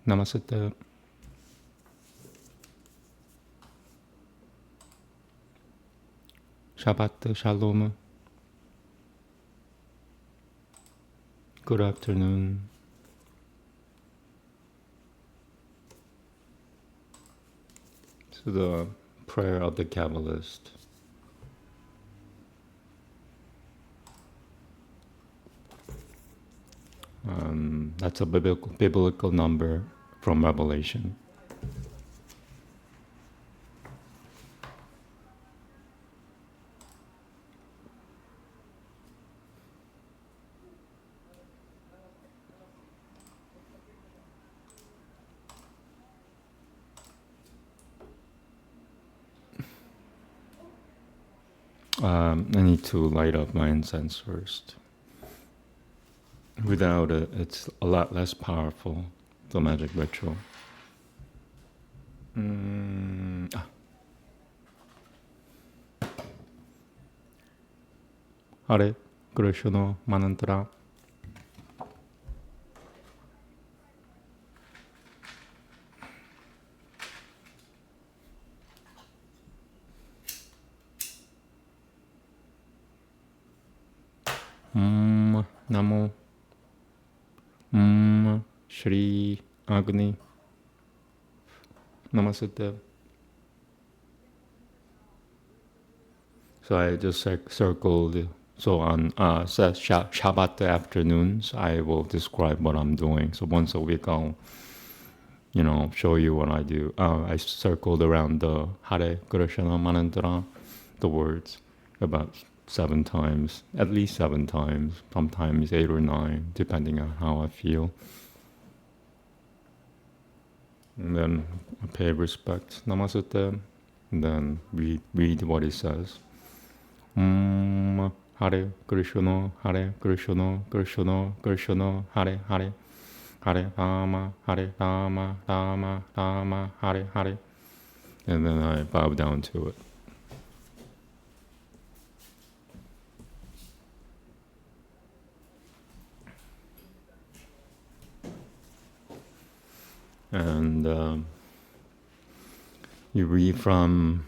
Namaste. Shabbat Shalom. Good afternoon. To the prayer of the Kabbalist. That's a biblical number from Revelation. I need to light up my incense first. Without it, it's a lot less powerful, the magic ritual. Hare Krishna Manantra. Namo Shri Agni Namaste. So I just circled. So on Shabbat afternoons, I will describe what I'm doing. So once a week, I'll show you what I do. I circled around the Hare Krishna Manantra, the words, about 7 times, at least 7 times, sometimes 8 or 9, depending on how I feel. And then I pay respect, Namaste, and then read what it says. Hare Krishna, Hare Krishna, Krishna Krishna, Hare Hare, Hare Rama, Rama Rama, Hare Hare. And then I bow down to it. And you read from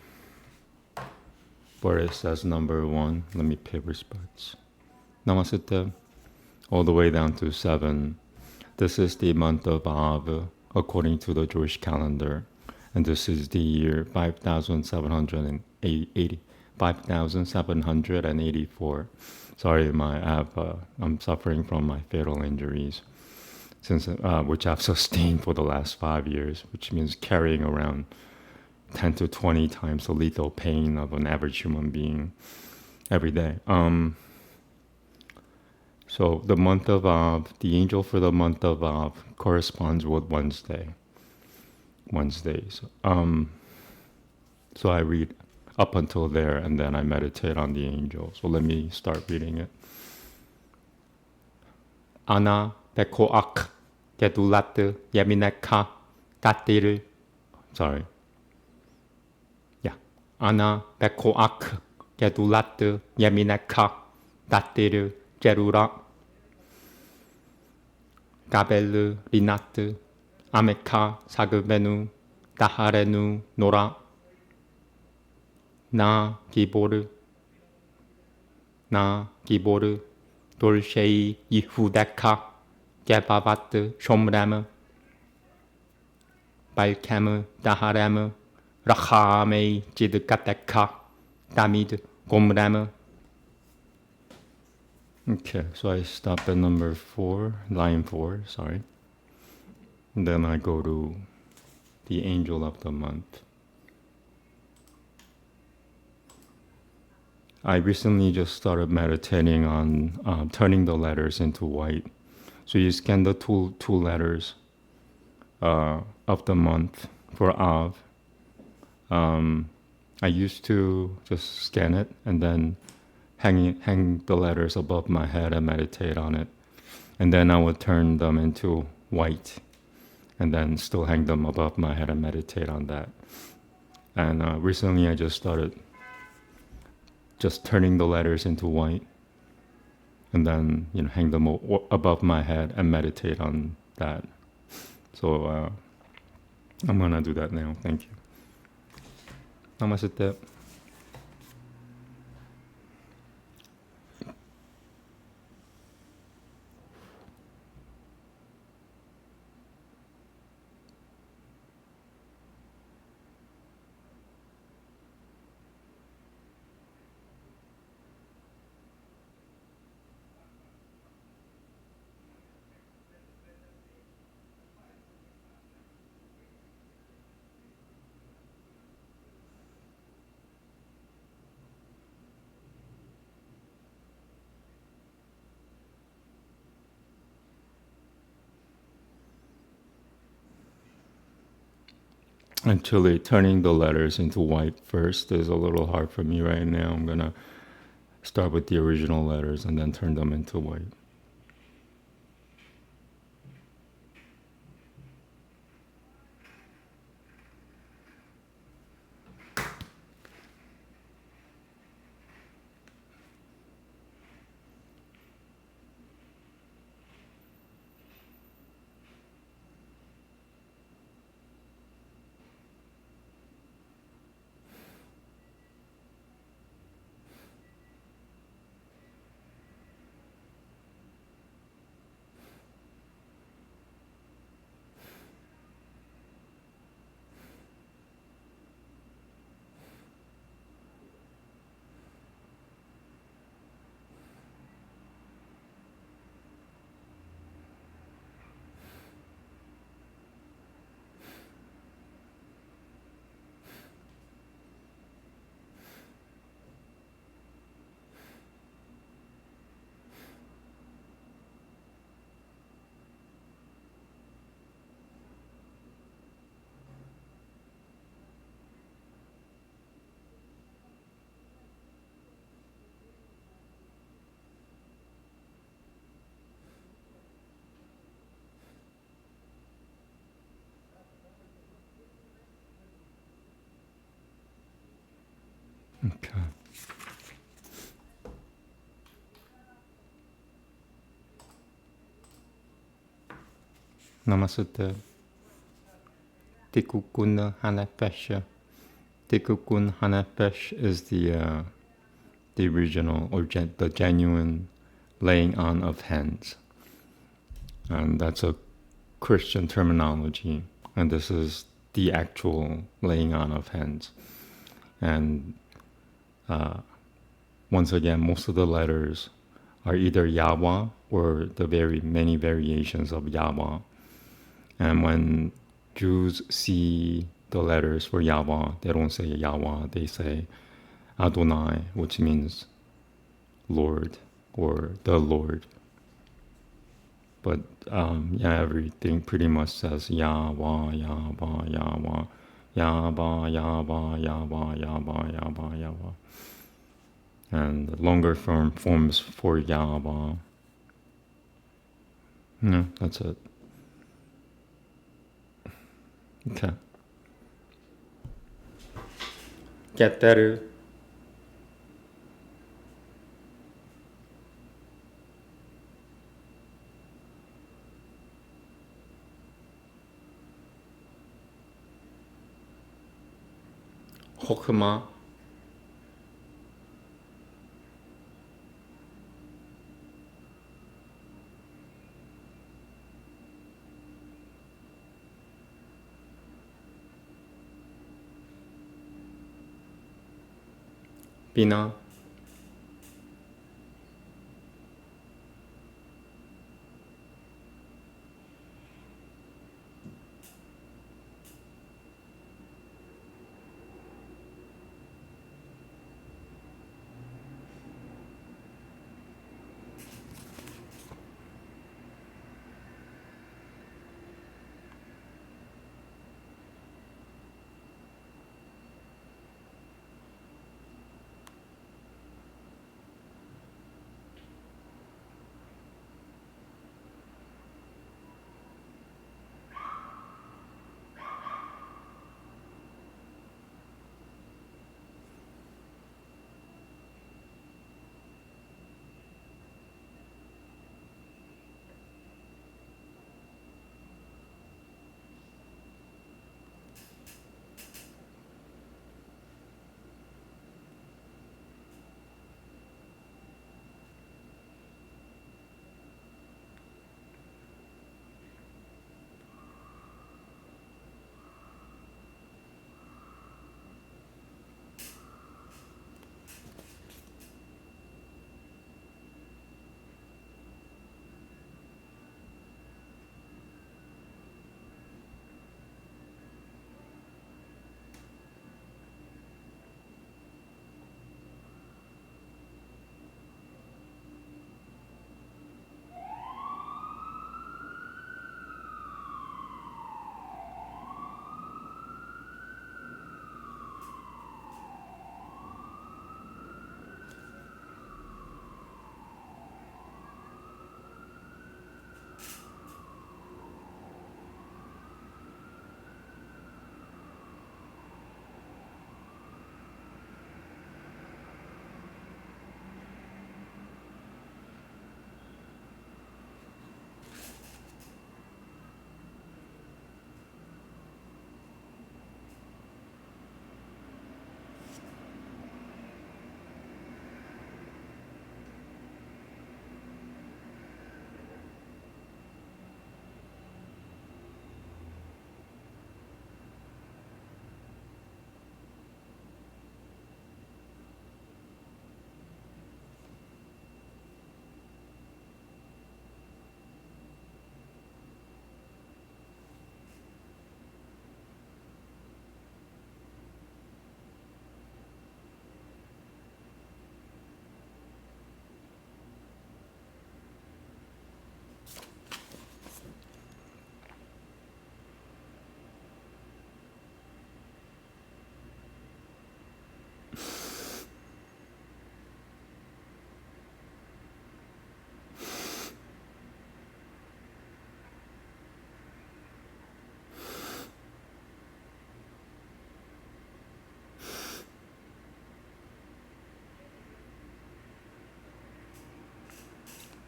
where it says number 1. Let me pay respects. Namaste. All the way down to 7. This is the month of Av, according to the Jewish calendar. And this is the year 5784. Sorry, I'm suffering from my fatal injuries, which I've sustained for the last 5 years, which means carrying around 10 to 20 times the lethal pain of an average human being every day. So the month of Av, the angel for the month of Av corresponds with Wednesday. Wednesdays. So I read up until there, and then I meditate on the angel. So let me start reading it. Ana Bekoak Gedulat Yemineka Tatir. Sorry. Yeah. Ana Bekoak Gedulat Yemineka Tatir Jerura Gabel Rinat Ameka Sagubenu Daharenu Nora Na Giboru Dolshei Yehudeka Gebavat Shomram Balkem Daharam Rachame Jidkateka Damid Gomram. Okay, so I stop at number 4, line 4, sorry. And then I go to the angel of the month. I recently just started meditating on turning the letters into white. So you scan the two letters of the month for Av. I used to just scan it and then hang the letters above my head and meditate on it. And then I would turn them into white and then still hang them above my head and meditate on that. And recently I just started just turning the letters into white and then hang them above my head and meditate on that. So I'm gonna do that now. Thank you. Namaste. Actually, turning the letters into white first is a little hard for me right now. I'm gonna start with the original letters and then turn them into white. Okay. Namaste. Tikukun Hanefesh. Tikukun Hanefesh is the original or the genuine laying on of hands, and that's a Christian terminology. And this is the actual laying on of hands. And once again, most of the letters are either Yahweh or the very many variations of Yahweh. And when Jews see the letters for Yahweh, they don't say Yahweh, they say Adonai, which means Lord or the Lord. But yeah, everything pretty much says Yahweh, Yahweh, Yahweh, Yahweh, Yahweh, Yahweh, Yahweh, Yahweh, Yahweh. And the longer forms for Yahweh. No, that's it. Okay. Get better. Chokmah. Bina.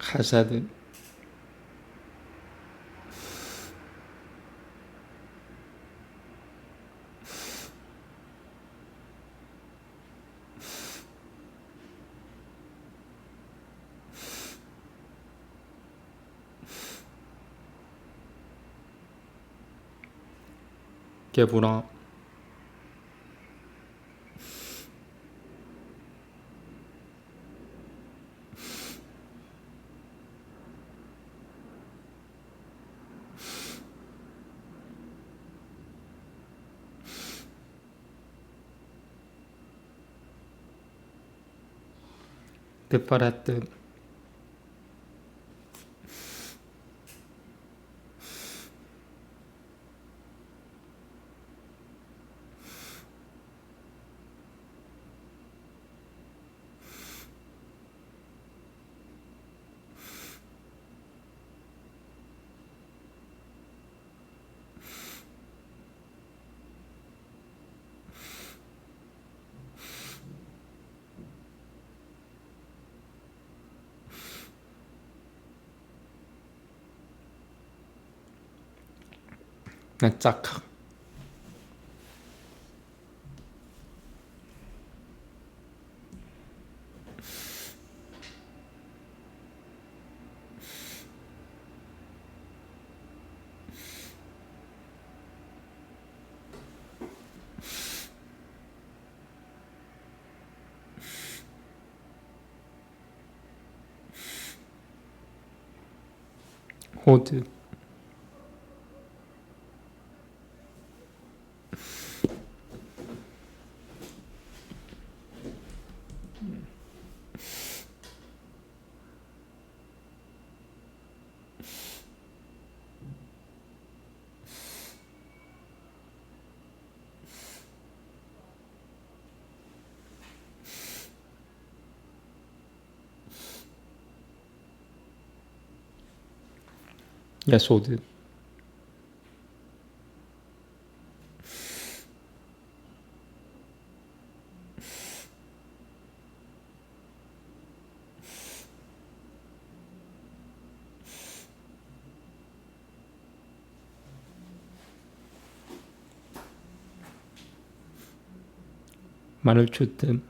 Chesed. Gevurah. Tifaret. Netzach. Hod. Yesod. Malchut.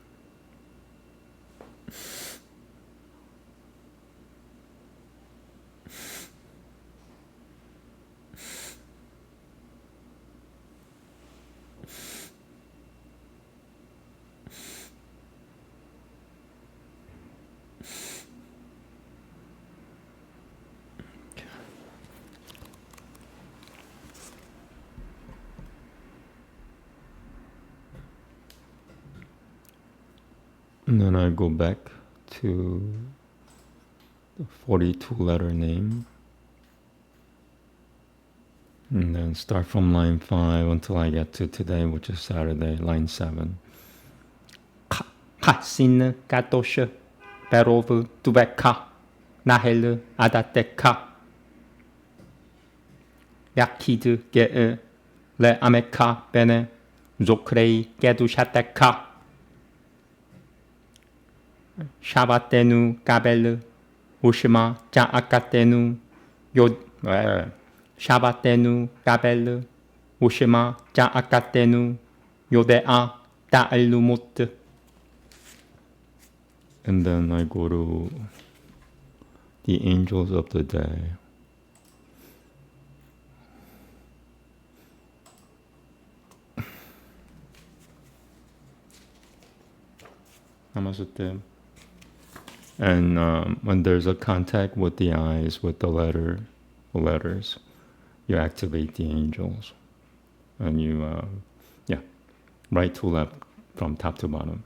And then I go back to the 42-letter name. And then start from line 5 until I get to today, which is Saturday, line 7. Sin Katosh Perov Tuveka Nahel Adateka Yakid Ge Le Ameka Bene Zokrei Gedushateka Shabbatenu Kabel Ushma Jaakatenu Yod Shabbatenu Kabel Ushma Jaakatenu Yodea Ta'alumut. And then I go to the angels of the day. Namaste. And when there's a contact with the eyes, with the letters, you activate the angels. And you, right to left from top to bottom.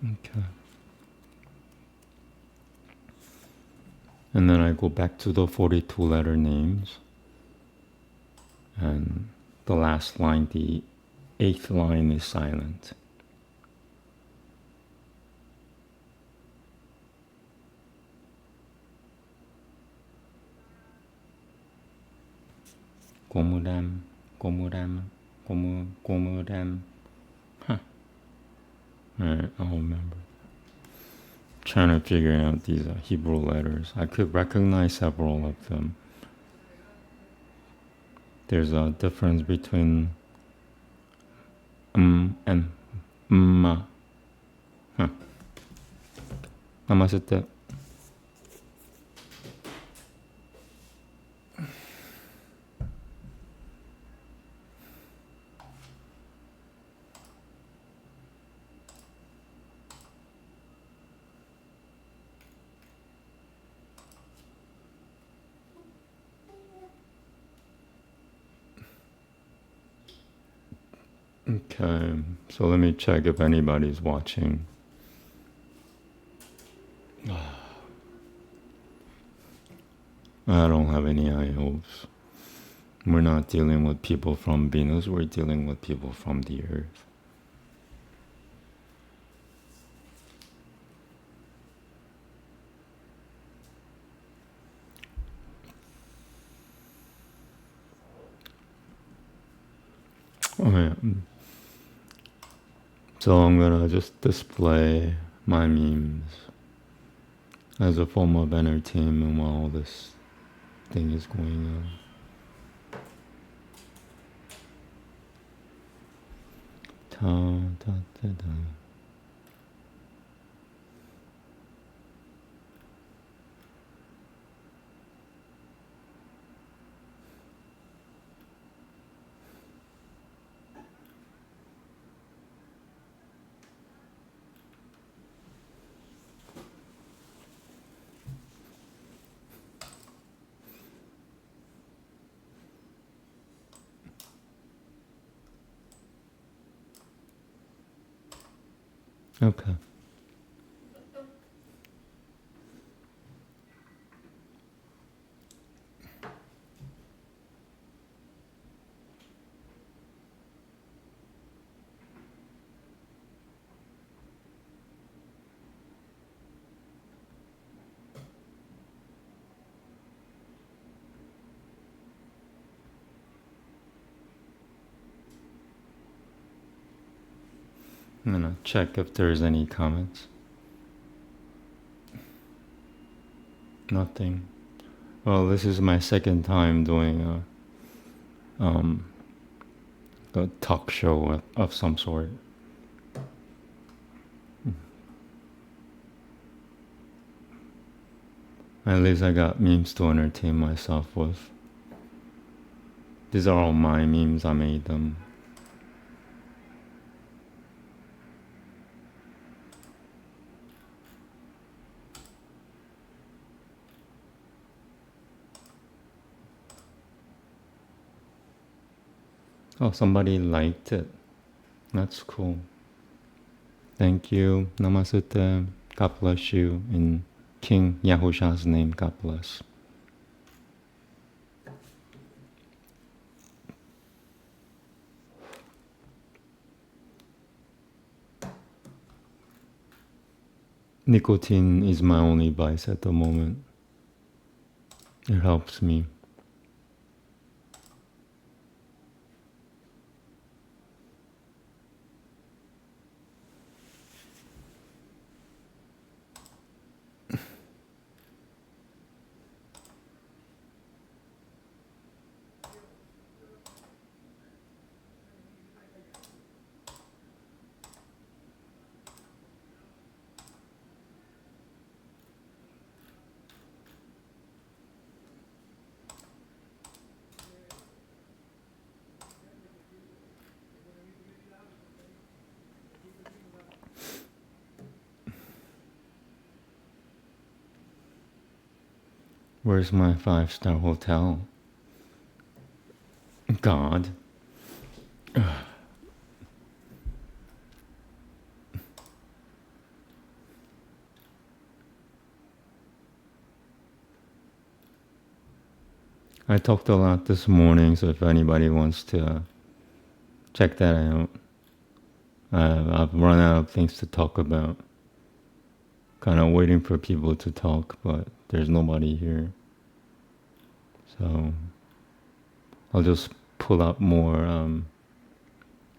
Okay. And then I go back to the 42 letter names. And the last line, the 8th line is silent. Gomudam, Gomudam, Gomudam. Huh. Alright, I'll remember. Trying to figure out these Hebrew letters. I could recognize several of them. There's a difference between and ma. Huh. Namaste. Okay, so let me check if anybody's watching. I don't have any hopes. We're not dealing with people from Venus, we're dealing with people from the Earth. Okay. So I'm gonna just display my memes as a form of entertainment while this thing is going on. Ta, ta, ta, ta. Okay. I'm gonna check if there's any comments. Nothing. Well, this is my second time doing a talk show of some sort. At least I got memes to entertain myself with. These are all my memes, I made them. Oh, somebody liked it. That's cool. Thank you. Namaste. God bless you. In King Yahusha's name, God bless. Nicotine is my only vice at the moment. It helps me. Where's my 5-star hotel? God. I talked a lot this morning, so if anybody wants to check that out. I've run out of things to talk about. Kind of waiting for people to talk, but there's nobody here. So I'll just pull up more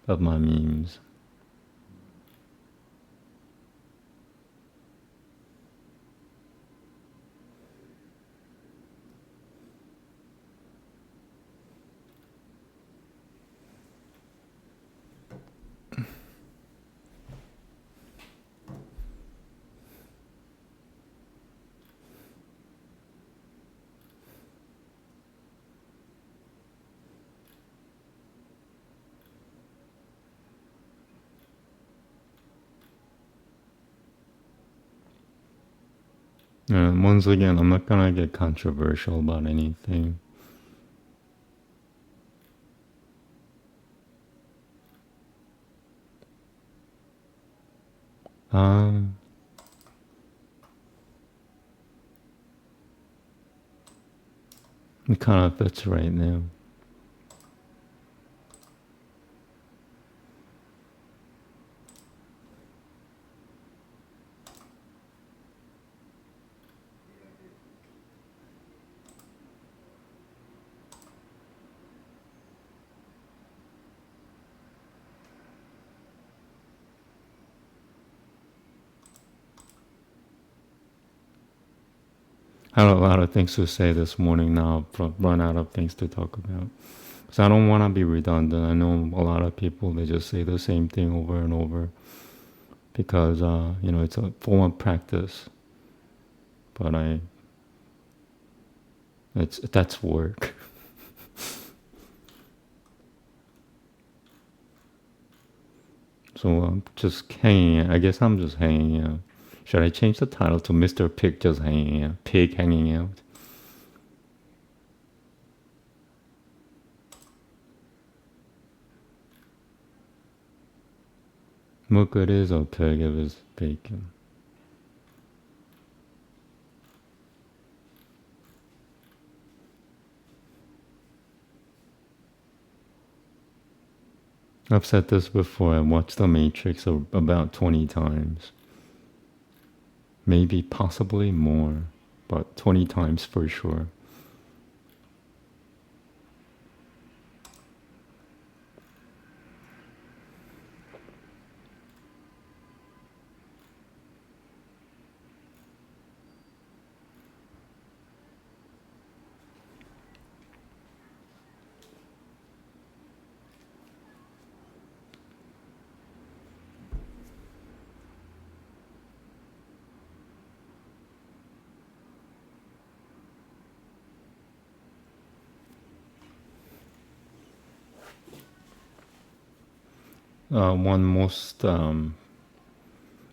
of my memes. Once again, I'm not gonna get controversial about anything. It kind of fits right now. I had a lot of things to say this morning now, I've run out of things to talk about. So I don't want to be redundant. I know a lot of people, they just say the same thing over and over because, it's a form of practice. But that's work. So I'm just hanging. I guess I'm just hanging out. Should I change the title to Mr. Pig just hanging out? Pig hanging out? What good is a pig if it's bacon? I've said this before. I watched The Matrix about 20 times. Maybe, possibly more, but 20 times for sure.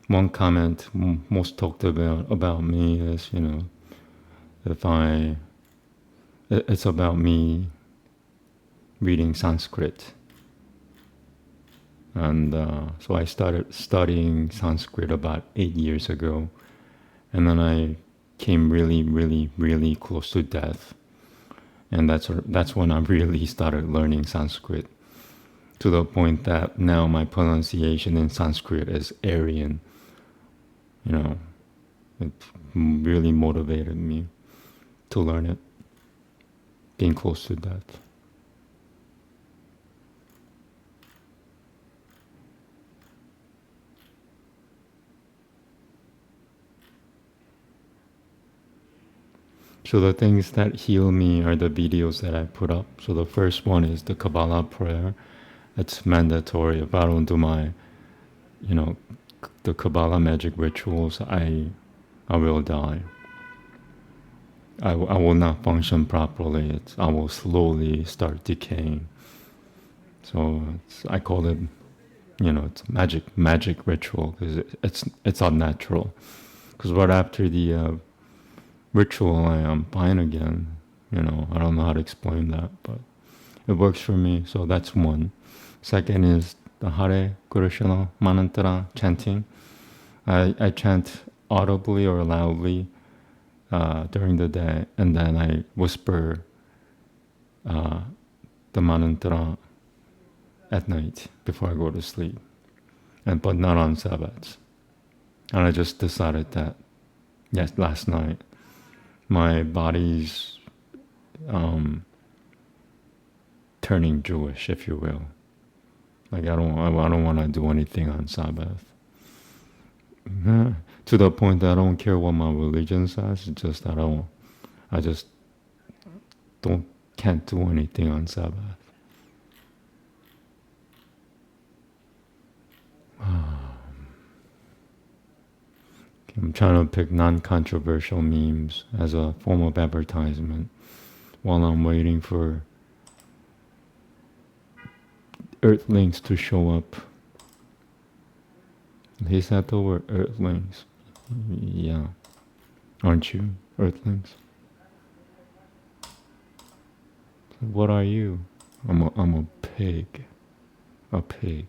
One comment most talked about me is, it's about me reading Sanskrit. And so I started studying Sanskrit about 8 years ago. And then I came really, really, really close to death. And that's when I really started learning Sanskrit, to the point that now my pronunciation in Sanskrit is Aryan. It really motivated me to learn it, being close to death. So the things that heal me are the videos that I put up. So the first one is the Kabbalah prayer. It's mandatory. If I don't do my, the Kabbalah magic rituals, I will die. I will not function properly. I will slowly start decaying. So I call it, it's magic ritual, because it's unnatural. Because right after the ritual, I am fine again. I don't know how to explain that, but it works for me. So that's one. Second is the Hare Krishna mantra chanting. I chant audibly or loudly during the day, and then I whisper the mantra at night before I go to sleep, but not on Sabbath. And I just decided that, yes, last night, my body's turning Jewish, if you will. Like I don't want to do anything on Sabbath. To the point that I don't care what my religion says. It's just that I just can't do anything on Sabbath. I'm trying to pick non-controversial memes as a form of advertisement while I'm waiting for Earthlings to show up. Is that the word, Earthlings? Yeah. Aren't you, Earthlings? What are you? I'm a pig. A pig.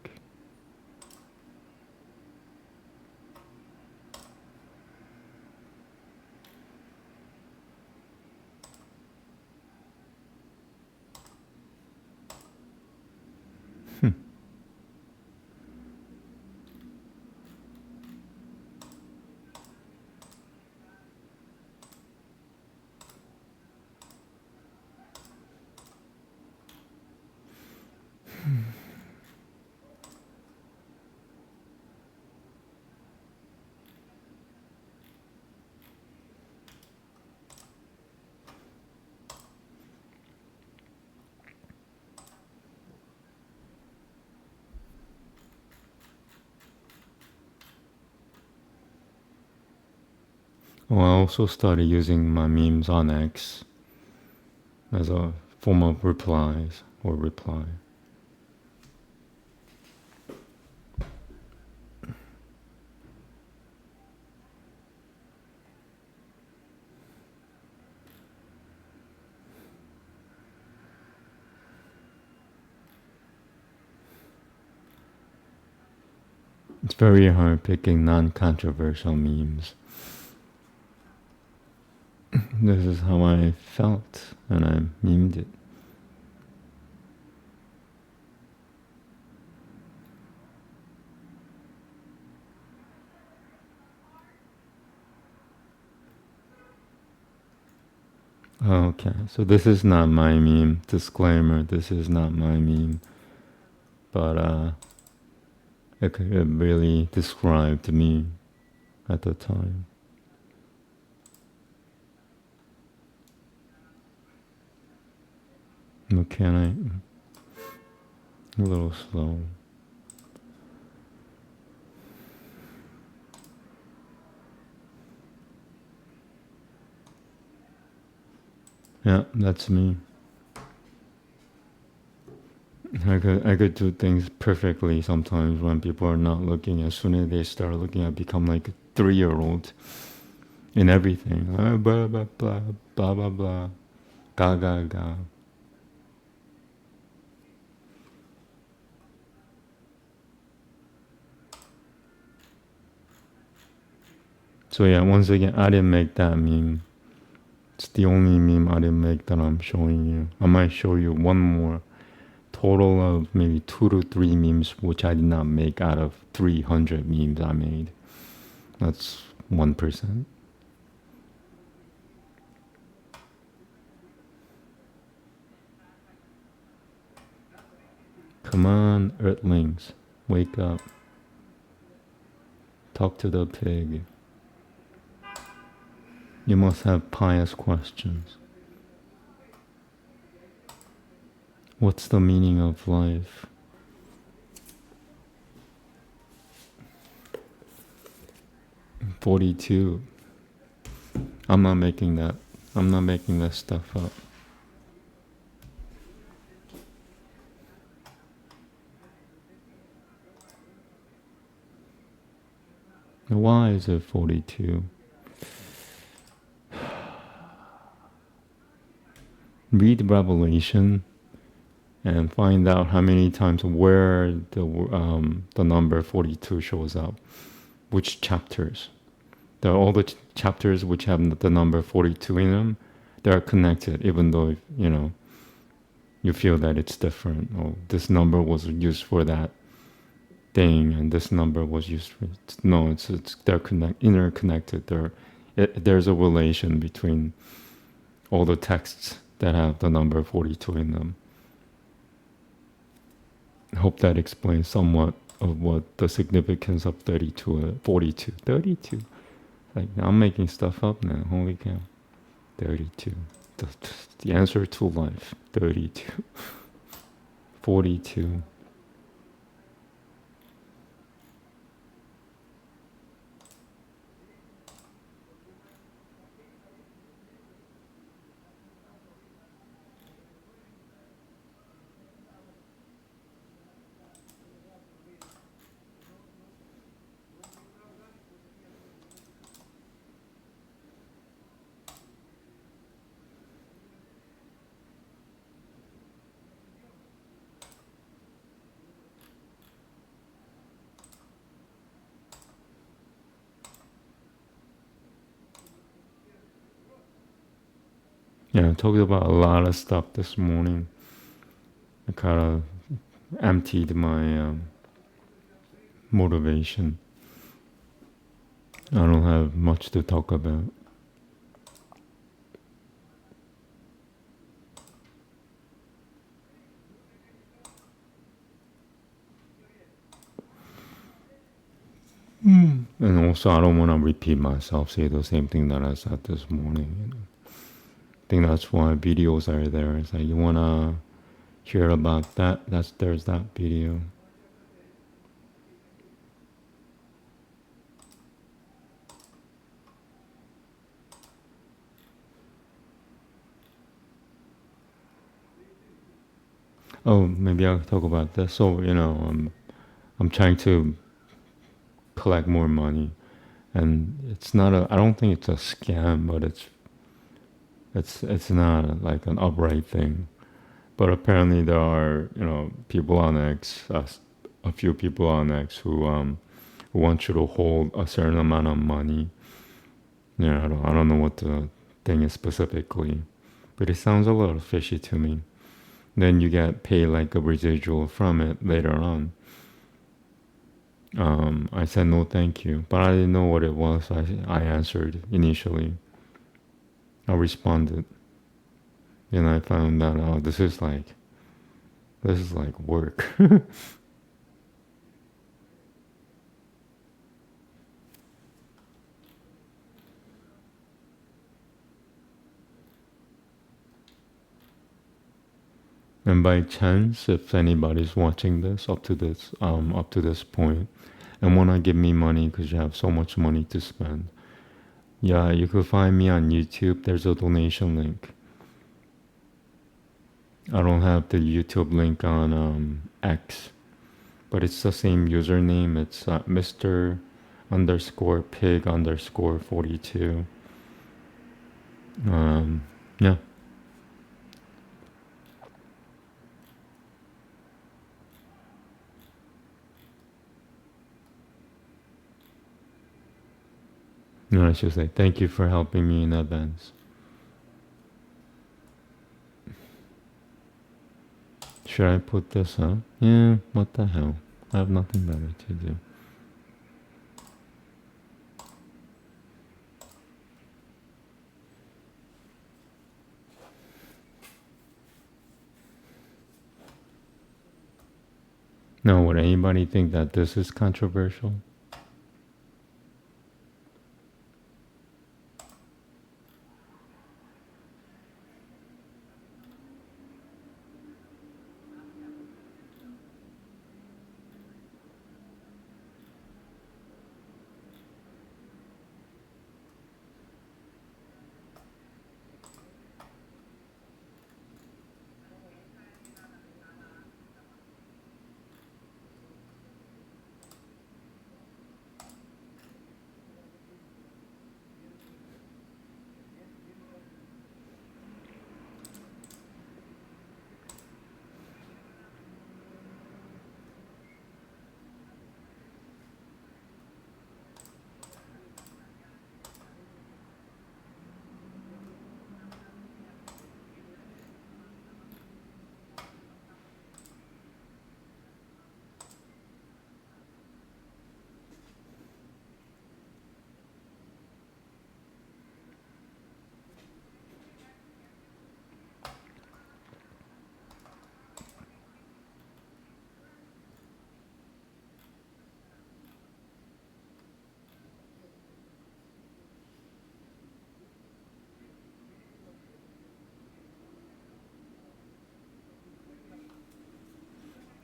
Well, I also started using my memes on X as a form of replies or reply. It's very hard picking non-controversial memes. This is how I felt, and I memed it. Okay, so this is not my meme. Disclaimer, this is not my meme. But it really described me at the time. Mechanic, a little slow. Yeah, that's me. I could do things perfectly sometimes when people are not looking. As soon as they start looking, I become like a 3-year-old in everything. Blah blah blah blah blah blah, ga ga ga. So yeah, once again, I didn't make that meme. It's the only meme I didn't make that I'm showing you. I might show you one more. Total of maybe 2 to 3 memes which I did not make out of 300 memes I made. That's 1%. Come on, Earthlings, wake up. Talk to the pig. You must have pious questions. What's the meaning of life? $42. I'm not making that. I'm not making that stuff up. Why is it 42? Read Revelation and find out how many times where the number 42 shows up. Which chapters? There are all the chapters which have the number 42 in them. They are connected, even though, you know, you feel that it's different. Oh, this number was used for that thing, and this number was used for. No, it's they're interconnected. There's a relation between all the texts that have the number 42 in them. I hope that explains somewhat of what the significance of 32, 42, 32. Like, I'm making stuff up now. Holy cow. 32. The answer to life. 32. 42. Yeah, I talked about a lot of stuff this morning. I kind of emptied my motivation. I don't have much to talk about. And also, I don't want to repeat myself, say the same thing that I said this morning. You know? I think that's why videos are there. It's like, you want to hear about that, there's that video. Oh, maybe I'll talk about this. So, I'm trying to collect more money, and it's not I don't think it's a scam, but it's not like an upright thing. But apparently there are, people on X, a few people on X who want you to hold a certain amount of money. Yeah, I don't know what the thing is specifically, but it sounds a little fishy to me. Then you get paid like a residual from it later on. I said no, thank you, but I didn't know what it was. I answered initially. I responded, and I found out, oh, this is like work. And by chance, if anybody's watching this up to this point, and wanna give me money because you have so much money to spend, yeah, you could find me on YouTube. There's a donation link. I don't have the YouTube link on X, but it's the same username. It's Mr. underscore pig underscore 42. Yeah. No, I should say thank you for helping me in advance. Should I put this up? Yeah, what the hell? I have nothing better to do. Now, would anybody think that this is controversial?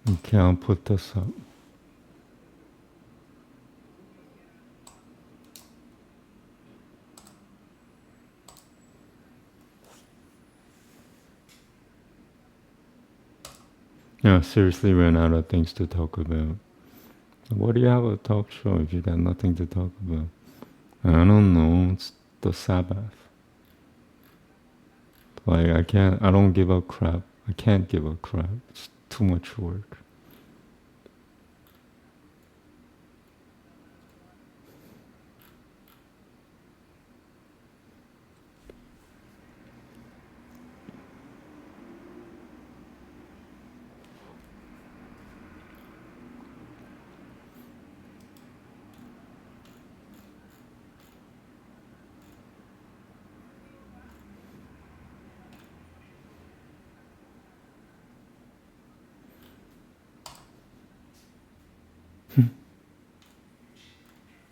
You can't put this up. Yeah, seriously ran out of things to talk about. What do you have a talk show if you got nothing to talk about? I don't know. It's the Sabbath. Like I don't give a crap. I can't give a crap. It's too much work.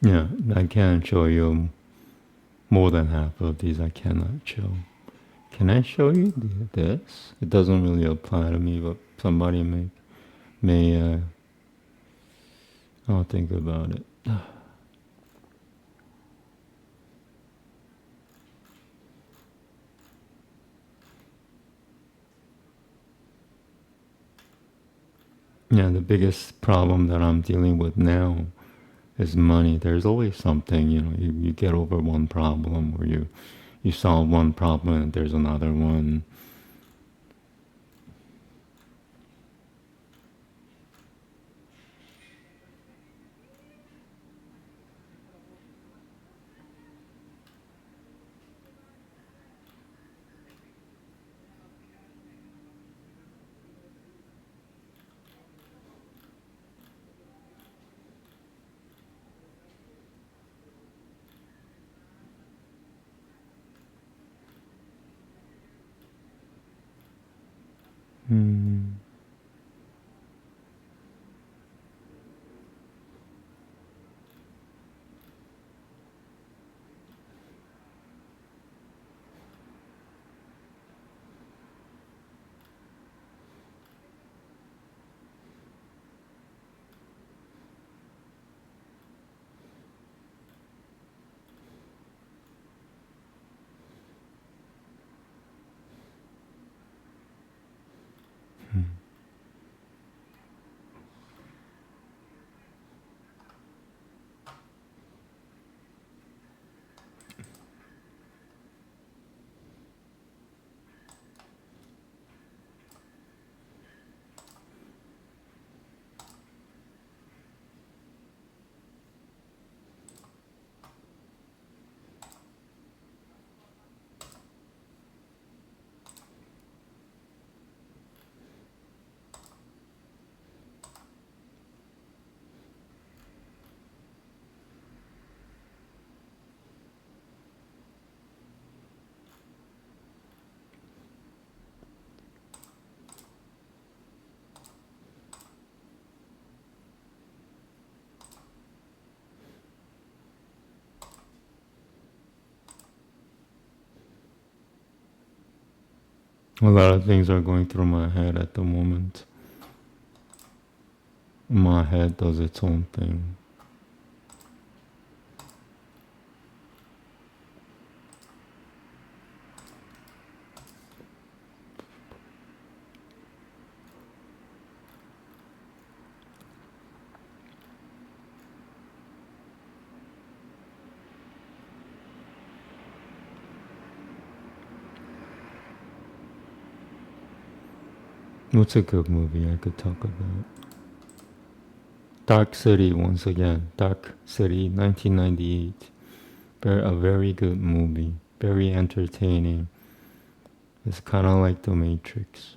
Yeah, I can't show you more than half of these. I cannot show. Can I show you this? It doesn't really apply to me, but somebody may I'll think about it. Yeah, the biggest problem that I'm dealing with now is money. There's always something, you get over one problem, or you solve one problem and there's another one. Hmm. A lot of things are going through my head at the moment. My head does its own thing. What's a good movie I could talk about? Dark City, once again. Dark City, 1998. A very good movie. Very entertaining. It's kind of like The Matrix.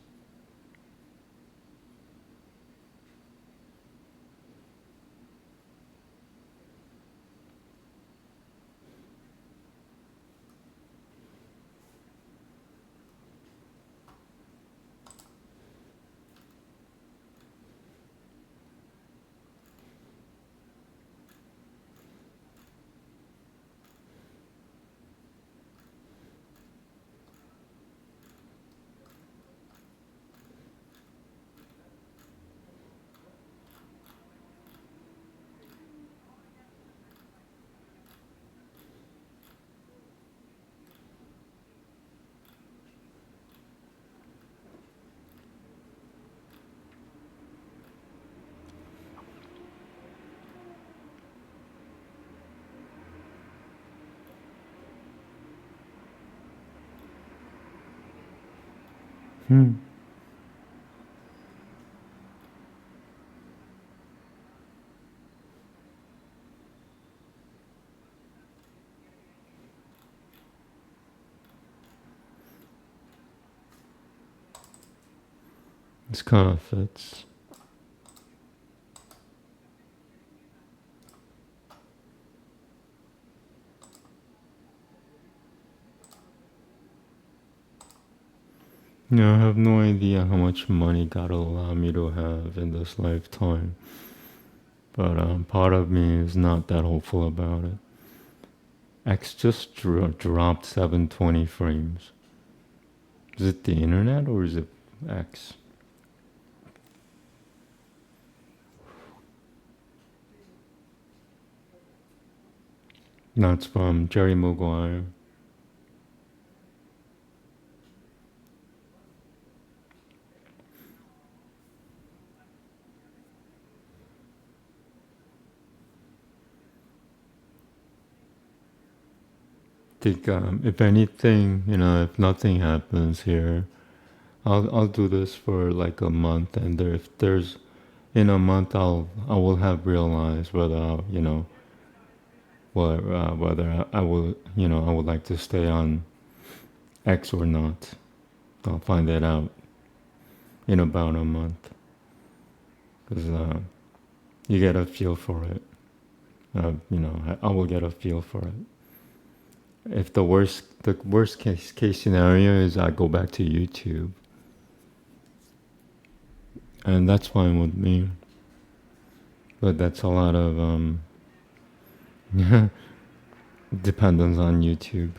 Hmm. This kind of fits. I have no idea how much money God will allow me to have in this lifetime. But part of me is not that hopeful about it. X just dropped 720 frames. Is it the internet or is it X? That's from Jerry Maguire. Think if anything, if nothing happens here, I'll do this for like a month, and if there's in a month, I will have realized whether whether I will I would like to stay on X or not. I'll find that out in about a month, because you get a feel for it. I will get a feel for it. If the worst case scenario is I go back to YouTube, and that's fine with me. But that's a lot of dependence on YouTube.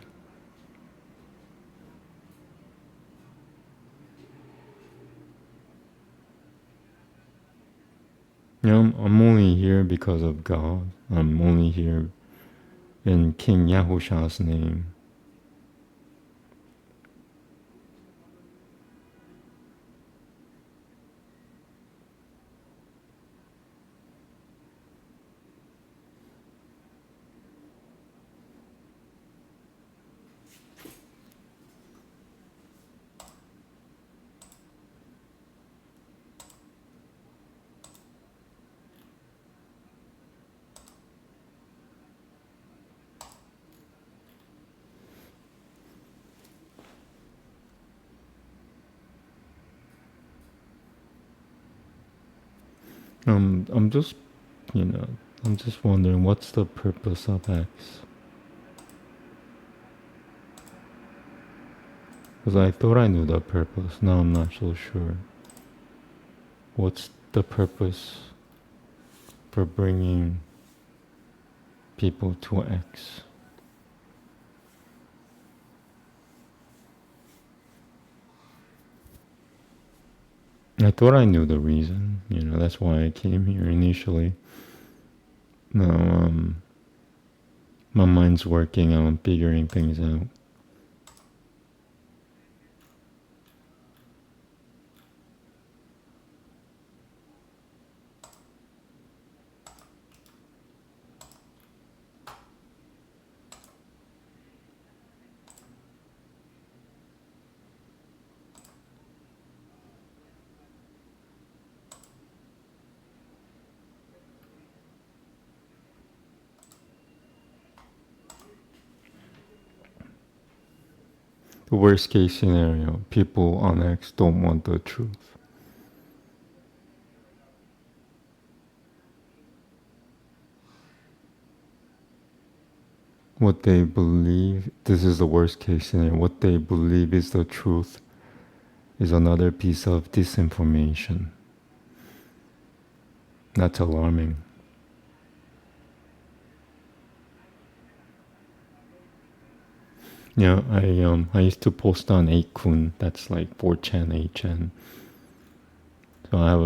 I'm only here because of God. I'm only here in King Yahusha's name. I'm just, I'm just wondering what's the purpose of X? Because I thought I knew the purpose. Now I'm not so sure. What's the purpose for bringing people to X? I thought I knew the reason. That's why I came here initially. Now, my mind's working. I'm figuring things out. The worst case scenario, people on X don't want the truth. What they believe, this is the worst case scenario, what they believe is the truth is another piece of disinformation. That's alarming. I used to post on 8kun, that's like 4chan, 8chan. So I have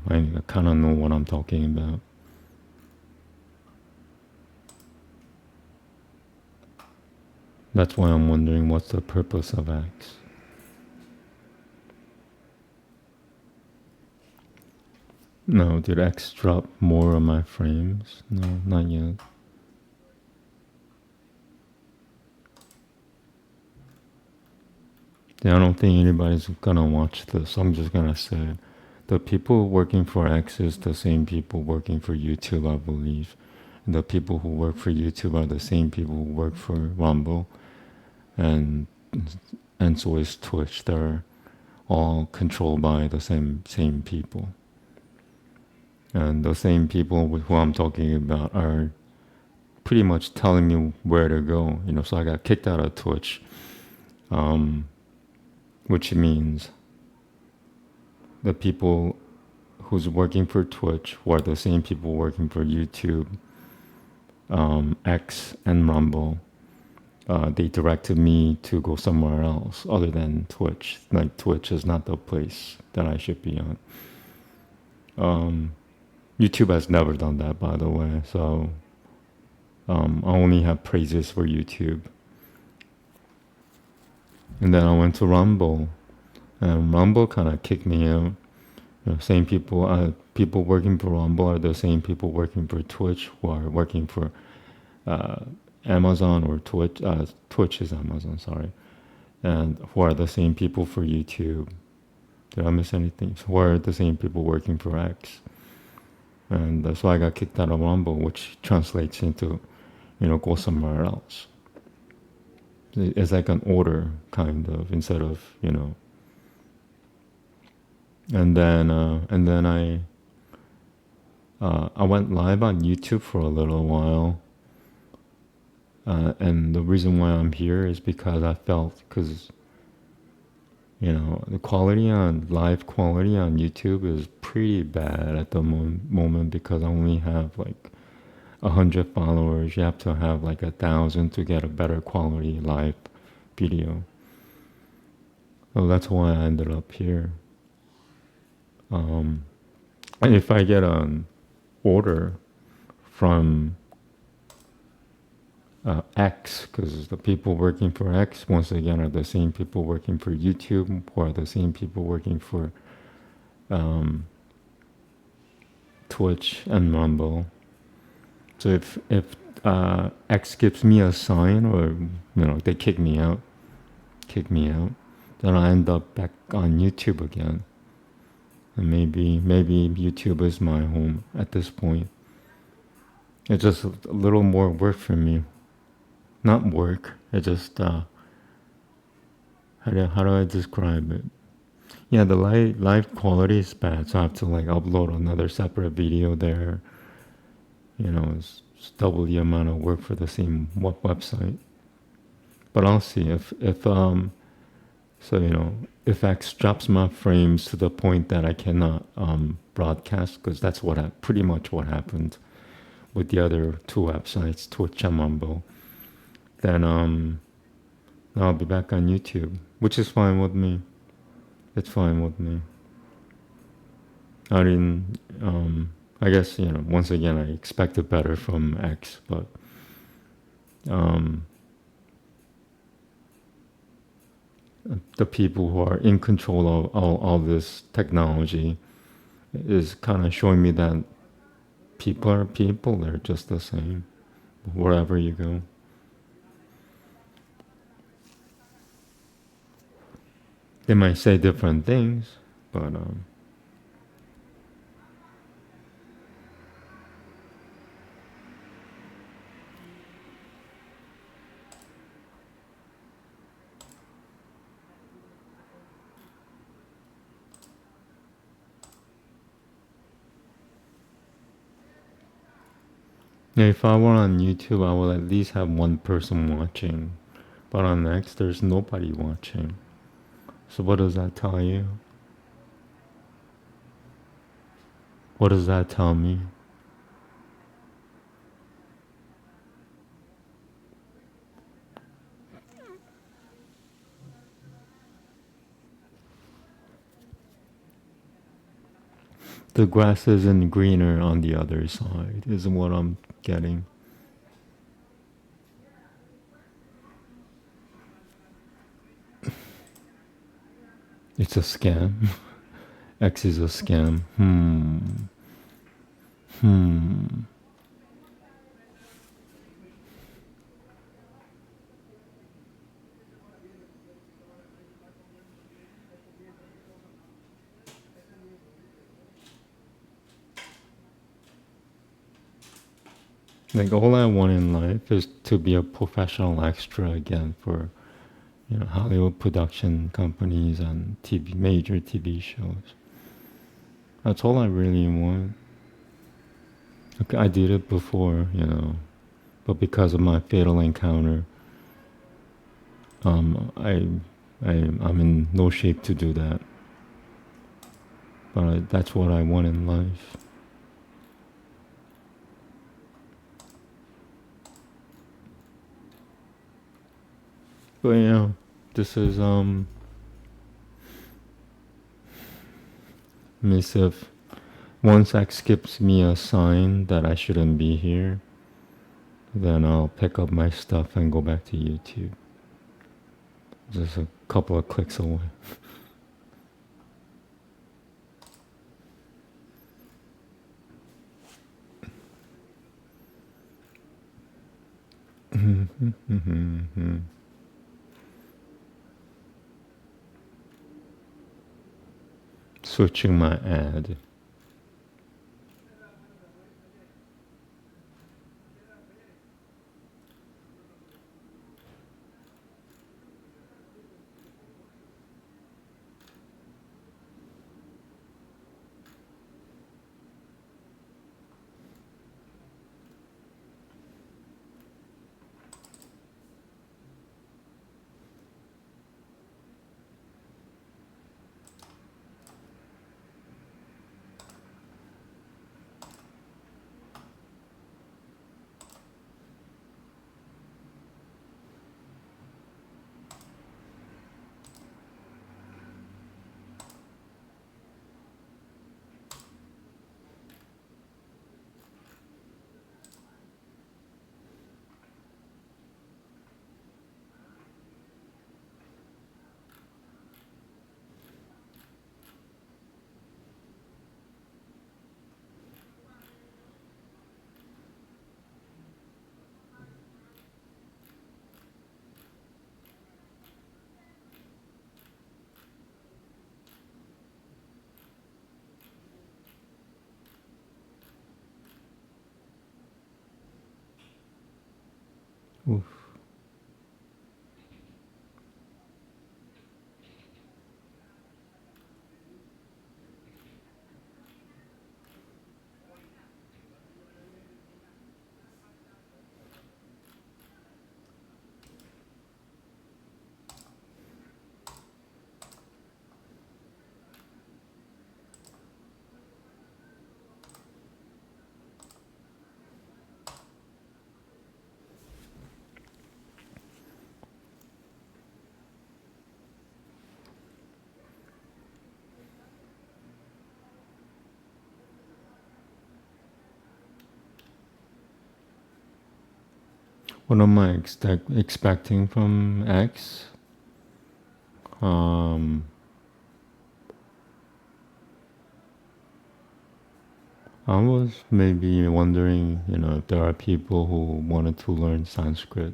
I kind of know what I'm talking about. That's why I'm wondering what's the purpose of X. No, did X drop more of my frames? No, not yet. Yeah, I don't think anybody's gonna watch this. I'm just gonna say the people working for X is the same people working for YouTube, I believe. And the people who work for YouTube are the same people who work for Rumble, and so is Twitch. They're all controlled by the same people. And the same people with who I'm talking about are pretty much telling me where to go. So I got kicked out of Twitch, which means the people who's working for Twitch, who are the same people working for YouTube, X, and Rumble, they directed me to go somewhere else other than Twitch. Like Twitch is not the place that I should be on. YouTube has never done that, by the way. So I only have praises for YouTube. And then I went to Rumble, and Rumble kind of kicked me out. Same people, people working for Rumble are the same people working for Twitch, who are working for Amazon or Twitch. Twitch is Amazon, sorry. And who are the same people for YouTube. Did I miss anything? Who are the same people working for X. And that's why I got kicked out of Rumble, which translates into, go somewhere else. It's like an order, kind of, instead of, And then I went live on YouTube for a little while. And the reason why I'm here is because because the live quality on YouTube is pretty bad at the moment, because I only have like 100 followers. You have to have like 1,000 to get a better quality live video. So that's why I ended up here. And if I get an order from X, because the people working for X, once again, are the same people working for YouTube, or are the same people working for Twitch and Rumble. So if X gives me a sign, or they kick me out, then I end up back on YouTube again. And maybe YouTube is my home at this point. It's just a little more work for me. Not work. It just how do I describe it? Yeah, the live quality is bad, so I have to like upload another separate video there. It's double the amount of work for the same website. But I'll see if if X drops my frames to the point that I cannot broadcast, because that's pretty much what happened with the other two websites, Twitch and Rumble, then I'll be back on YouTube, which is fine with me. It's fine with me. I didn't. I guess once again, I expected better from X, but the people who are in control of all this technology is kind of showing me that people are people. They're just the same wherever you go. They might say different things, but if I were on YouTube, I would at least have one person watching. But on X, there's nobody watching. So what does that tell you? What does that tell me? The grass isn't greener on the other side, is what I'm getting. It's a scam. X is a scam. Like all I want in life is to be a professional extra again for Hollywood production companies and major TV shows. That's all I really want. Okay, I did it before, but because of my fatal encounter, um, I, I'm in no shape to do that. But that's what I want in life. But yeah, this is missive. Once X gives me a sign that I shouldn't be here, then I'll pick up my stuff and go back to YouTube. Just a couple of clicks away. Switching my ad. Oof. What am I expecting from X? I was maybe wondering, if there are people who wanted to learn Sanskrit.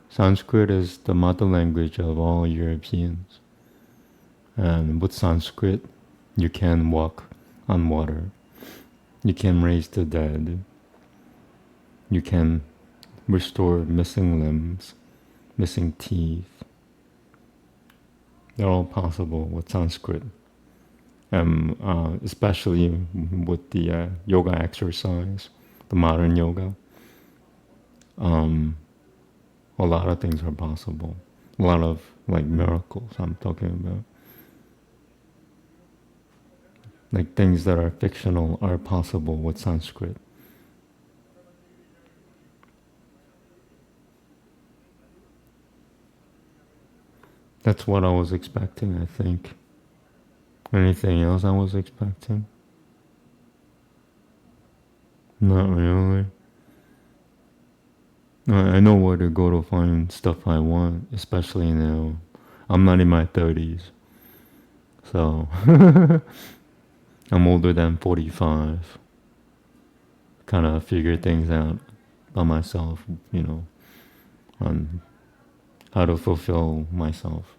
Sanskrit is the mother language of all Europeans. And with Sanskrit, you can walk on water. You can raise the dead. You can restore missing limbs, missing teeth. They're all possible with Sanskrit. Especially with the yoga exercise, the modern yoga. A lot of things are possible. A lot of miracles I'm talking about. Like things that are fictional are possible with Sanskrit. That's what I was expecting, I think. Anything else I was expecting? Not really. I know where to go to find stuff I want, especially now. I'm not in my 30s. So, I'm older than 45. Kind of figure things out by myself, on how to fulfill myself.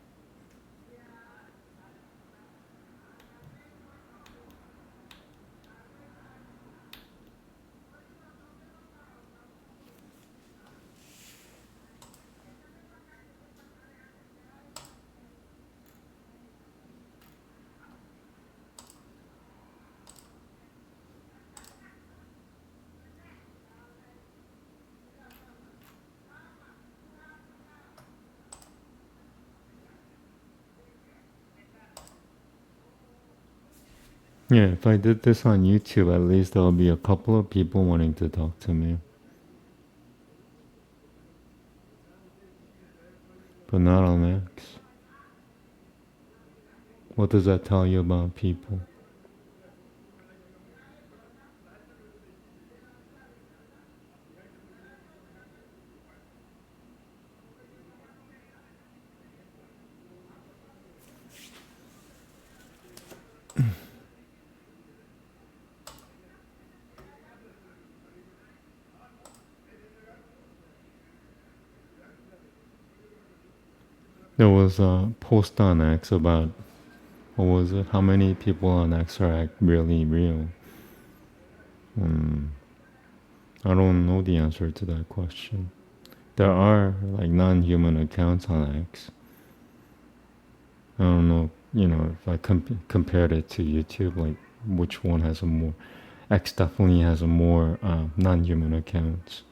Yeah, if I did this on YouTube, at least there'll be a couple of people wanting to talk to me. But not on X. What does that tell you about people? There was a post on X about, what was it? How many people on X are really real? I don't know the answer to that question. There are like non-human accounts on X. I don't know, if I compared it to YouTube, like which one has a more. X definitely has a more non-human accounts.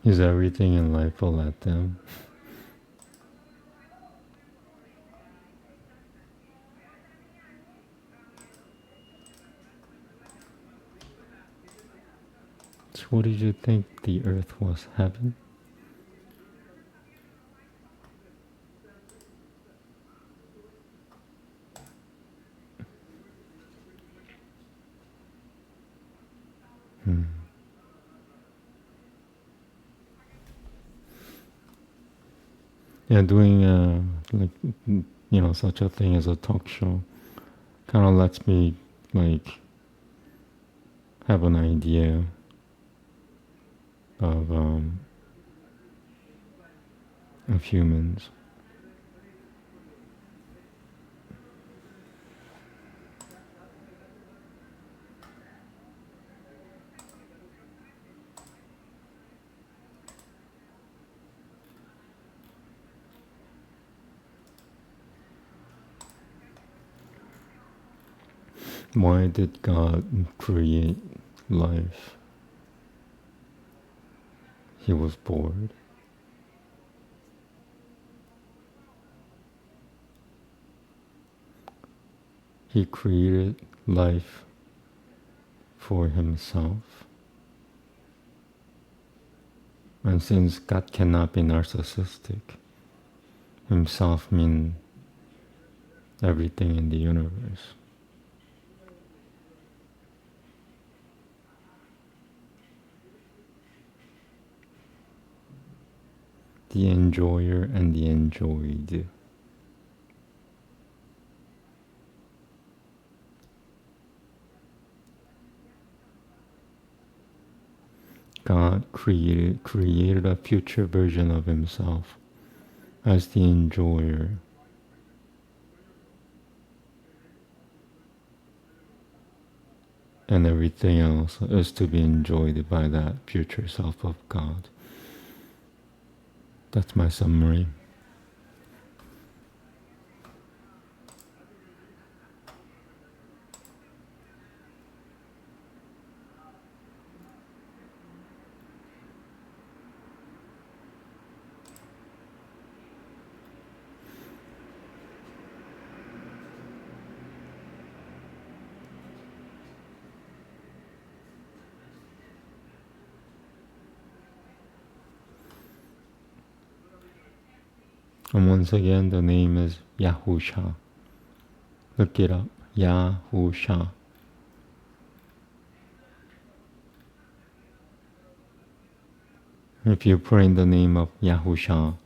Is everything in life a letdown? So what did you think the earth was? Heaven? Yeah, doing such a thing as a talk show kind of lets me like have an idea of humans. Why did God create life? He was bored. He created life for himself. And since God cannot be narcissistic, himself means everything in the universe. The enjoyer and the enjoyed. God created a future version of himself as the enjoyer. And everything else is to be enjoyed by that future self of God. That's my summary. And once again, the name is Yahusha. Look it up. Yahusha. If you pray in the name of Yahusha,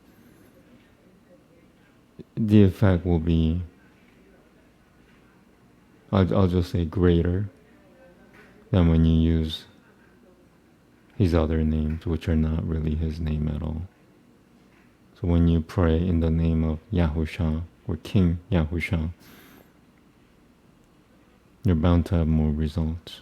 the effect will be, I'll just say, greater than when you use his other names, which are not really his name at all. So when you pray in the name of Yahusha or King Yahusha, you're bound to have more results.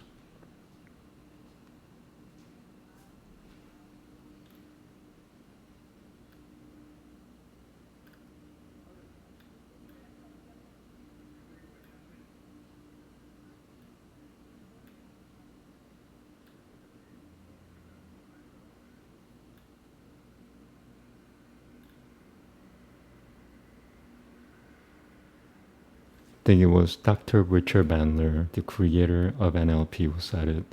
think it was Dr. Richard Bandler, the creator of NLP, who said it.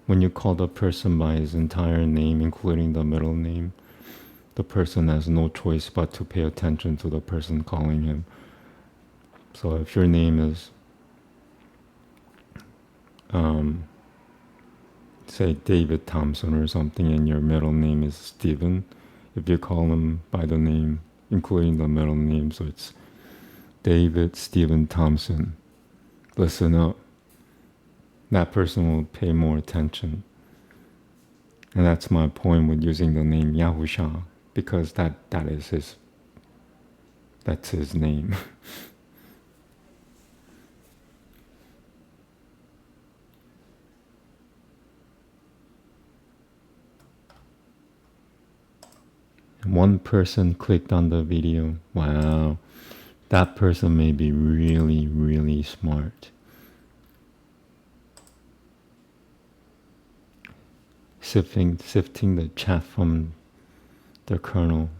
When you call the person by his entire name, including the middle name, the person has no choice but to pay attention to the person calling him. So if your name is, say, David Thompson or something, and your middle name is Stephen, if you call him by the name, including the middle name, so it's David Stephen Thompson, listen up. That person will pay more attention. And that's my point with using the name Yahusha, because that's his name. One person clicked on the video. Wow. That person may be really, really smart. Sifting the chaff from the kernel.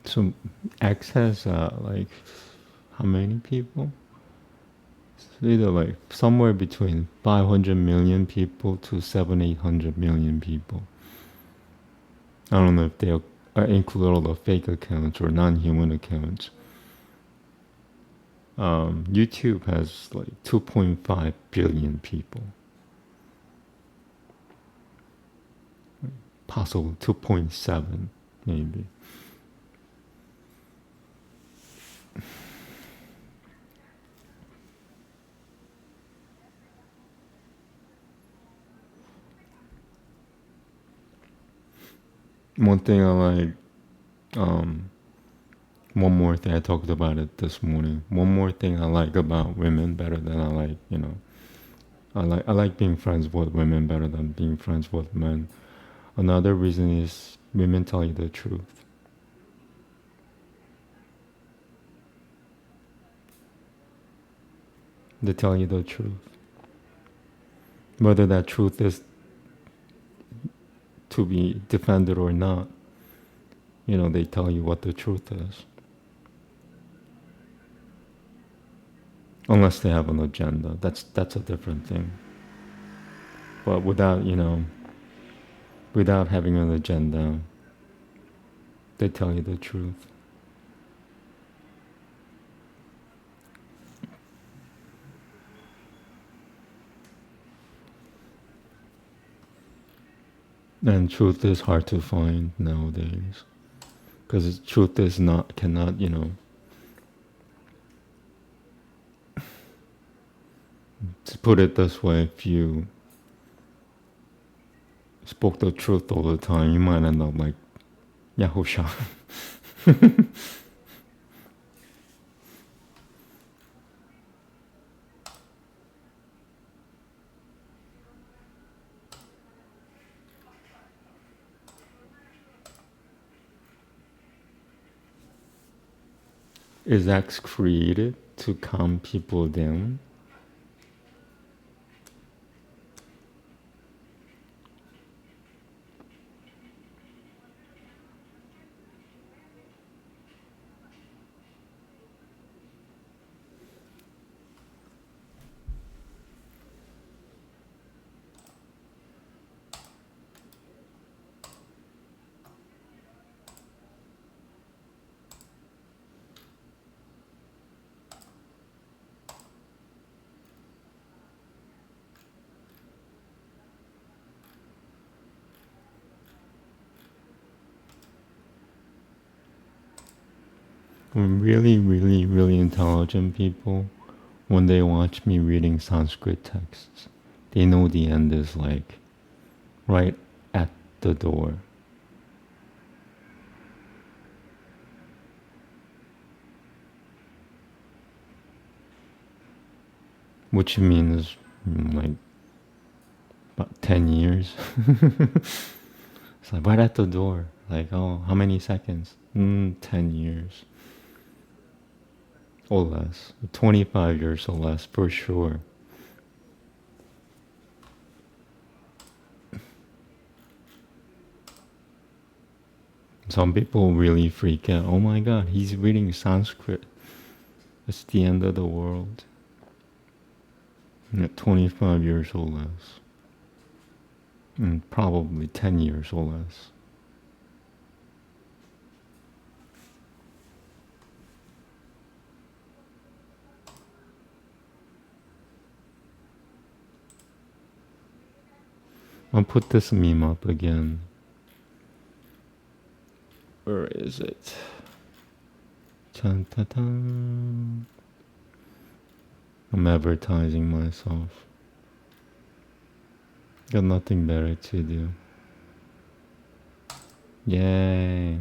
So X has like how many people? It's either like somewhere between 500 million people to 800 million people. I don't know if they include all the fake accounts or non-human accounts. YouTube has like 2.5 billion people. Possible 2.7 maybe. One thing I like, one more thing, I talked about it this morning. One more thing I like about women better than I like, I like being friends with women better than being friends with men. Another reason is women tell you the truth. They tell you the truth. Whether that truth is to be defended or not, they tell you what the truth is. Unless they have an agenda. That's a different thing. But without having an agenda, they tell you the truth. And truth is hard to find nowadays, because truth cannot. To put it this way, if you spoke the truth all the time, you might end up like Yahusha. Is X created to calm people down? When really, really, really intelligent people, when they watch me reading Sanskrit texts, they know the end is like right at the door. Which means like about 10 years. It's like right at the door. Like, oh, how many seconds? 10 years or less. 25 years or less, for sure. Some people really freak out. Oh my god, he's reading Sanskrit. It's the end of the world. 25 years or less. And probably 10 years or less. I'll put this meme up again. Where is it? Chan-ta-tan. I'm advertising myself. Got nothing better to do. Yay.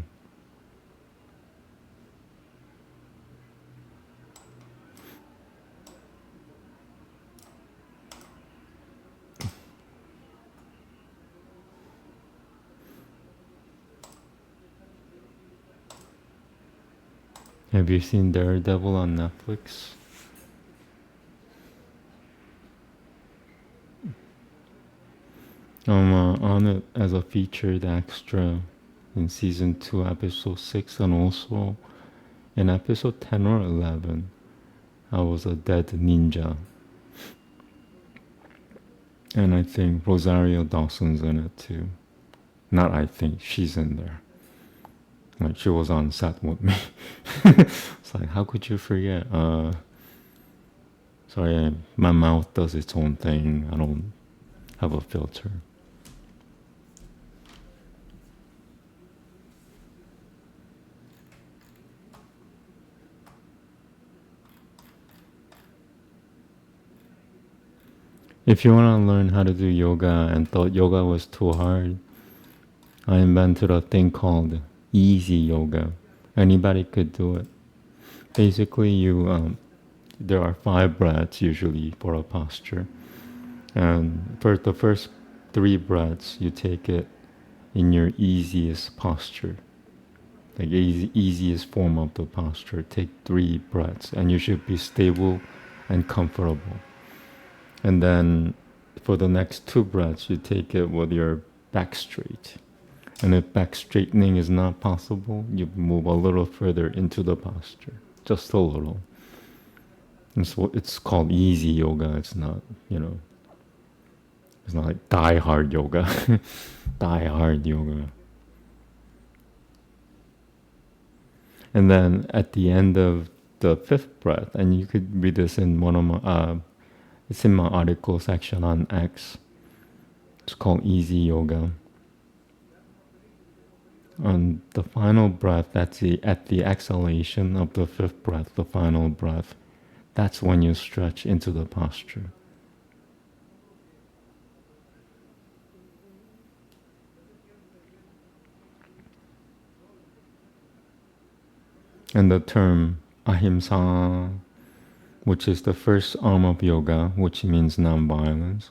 Have you seen Daredevil on Netflix? I'm on it as a featured extra in season 2, episode 6, and also in episode 10 or 11, I was a dead ninja. And I think Rosario Dawson's in it too. Not I think, she's in there. Like, she was on set with me. It's like, how could you forget? Sorry, my mouth does its own thing. I don't have a filter. If you want to learn how to do yoga and thought yoga was too hard, I invented a thing called easy yoga. Anybody could do it. Basically, there are 5 breaths usually for a posture. And for the first 3 breaths, you take it in your easiest posture. Like easiest form of the posture. Take 3 breaths and you should be stable and comfortable. And then for the next 2 breaths, you take it with your back straight. And if back straightening is not possible, you move a little further into the posture. Just a little. And so it's called easy yoga. It's not, it's not like die hard yoga. Die hard yoga. And then at the end of the 5th breath, and you could read this in one of my, it's in my article section on X. It's called Easy Yoga. On the final breath, at the exhalation of the 5th breath, the final breath, that's when you stretch into the posture. And the term ahimsa, which is the first arm of yoga, which means non-violence,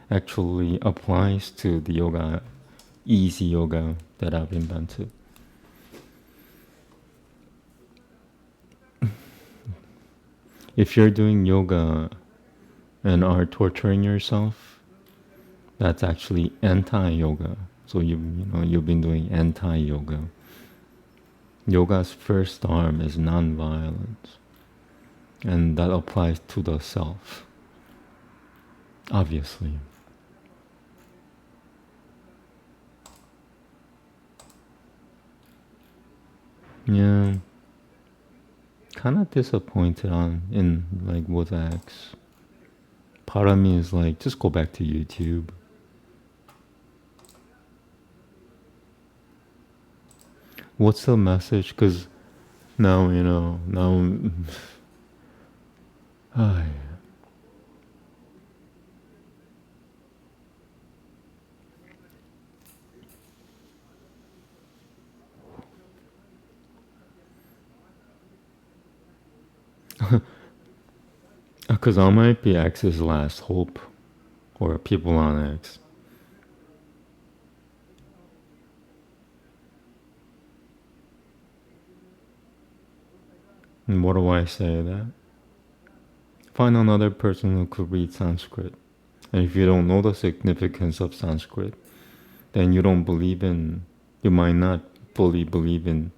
actually applies to the yoga, easy yoga that I've invented. If you're doing yoga and are torturing yourself, that's actually anti-yoga. So you've been doing anti-yoga. Yoga's first arm is non-violence, and that applies to the self, obviously. Yeah, kind of disappointed in like with X. Part of me is like, just go back to YouTube. What's the message? Because now, because I might be X's last hope, or people on X. And what do I say that? Find another person who could read Sanskrit. And if you don't know the significance of Sanskrit, then you might not fully believe in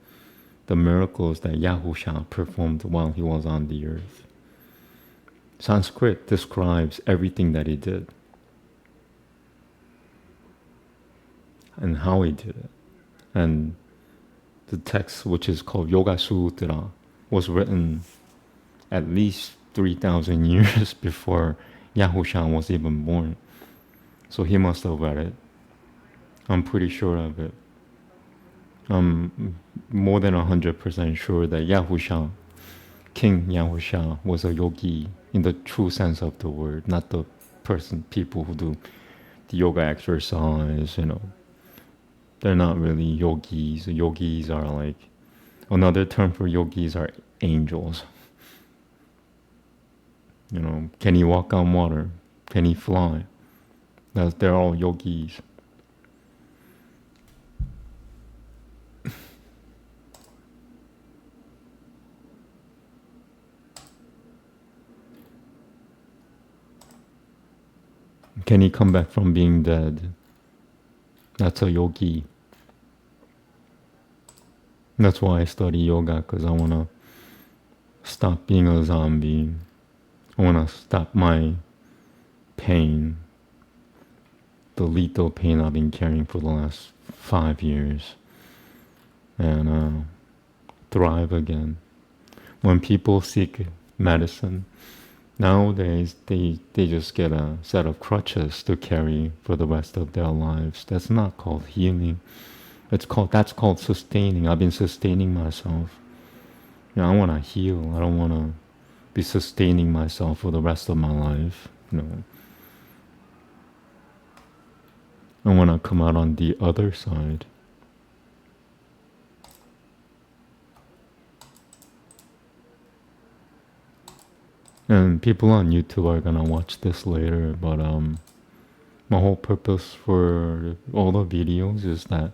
the miracles that Yahusha performed while he was on the earth. Sanskrit describes everything that he did and how he did it. And the text, which is called Yoga Sutra, was written at least 3,000 years before Yahusha was even born. So he must have read it. I'm pretty sure of it. I'm more than 100% sure that Yahusha, King Yahusha, was a yogi in the true sense of the word, not the people who do the yoga exercise, They're not really yogis. Yogis are like, another term for yogis are angels. Can he walk on water? Can he fly? They're all yogis. Can he come back from being dead? That's a yogi. That's why I study yoga, because I want to stop being a zombie. I want to stop my pain, the lethal pain I've been carrying for the last 5 years, and thrive again. When people seek medicine, nowadays they just get a set of crutches to carry for the rest of their lives. That's not called healing. That's called sustaining. I've been sustaining myself. I want to heal. I don't want to be sustaining myself for the rest of my life. I want to come out on the other side. And people on YouTube are gonna watch this later, but my whole purpose for all the videos is that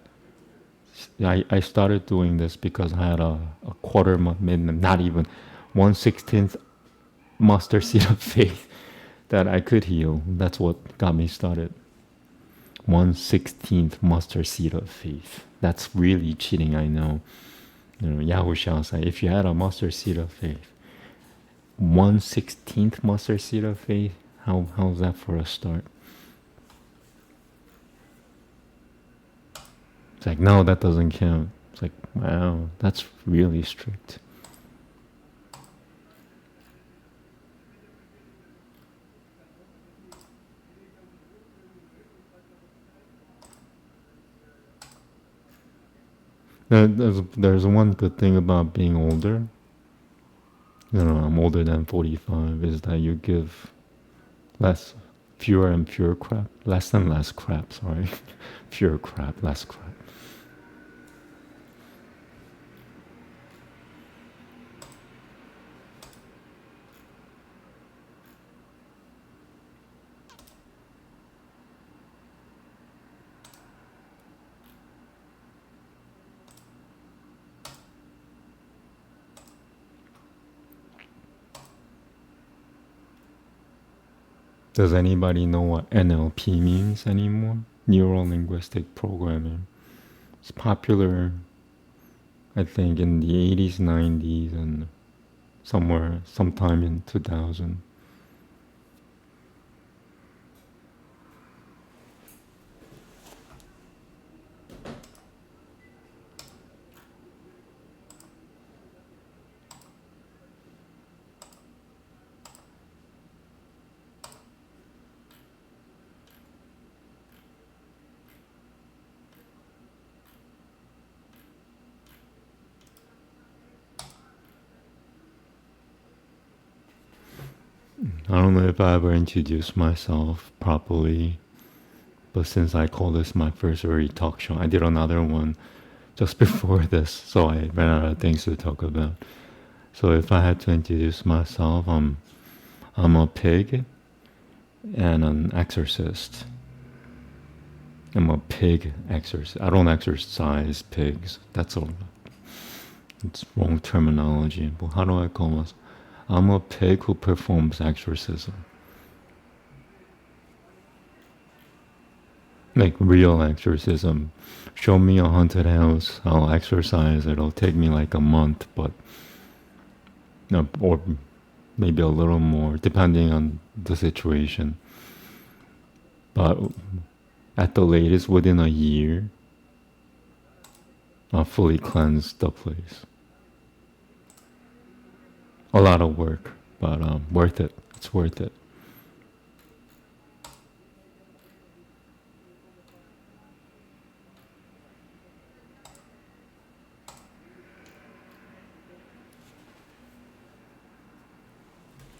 I started doing this because I had a quarter, not even 1/16th mustard seed of faith that I could heal. That's what got me started. 1/16th mustard seed of faith. That's really cheating, I know. Yahusha said, if you had a mustard seed of faith, 1/16th mustard seed of faith, how's that for a start? It's like, no, that doesn't count. It's like, wow, that's really strict. There's one good thing about being older. I'm older than 45, is that you give fewer and fewer crap, less and less crap, sorry. Fewer crap, less crap. Does anybody know what NLP means anymore? Neuro-linguistic programming. It's popular, I think, in the 80s, 90s, and sometime in 2000. I don't know if I ever introduced myself properly, but since I call this my first early talk show, I did another one just before this, so I ran out of things to talk about. So if I had to introduce myself, I'm a pig and an exorcist. I'm a pig exorcist. I don't exorcise pigs. That's all. It's wrong terminology. But how do I call myself? I'm a pig who performs exorcism. Like real exorcism. Show me a haunted house, I'll exorcise. It'll take me like a month, but no, or maybe a little more, depending on the situation. But at the latest, within a year, I'll fully cleanse the place. A lot of work, but worth it. It's worth it.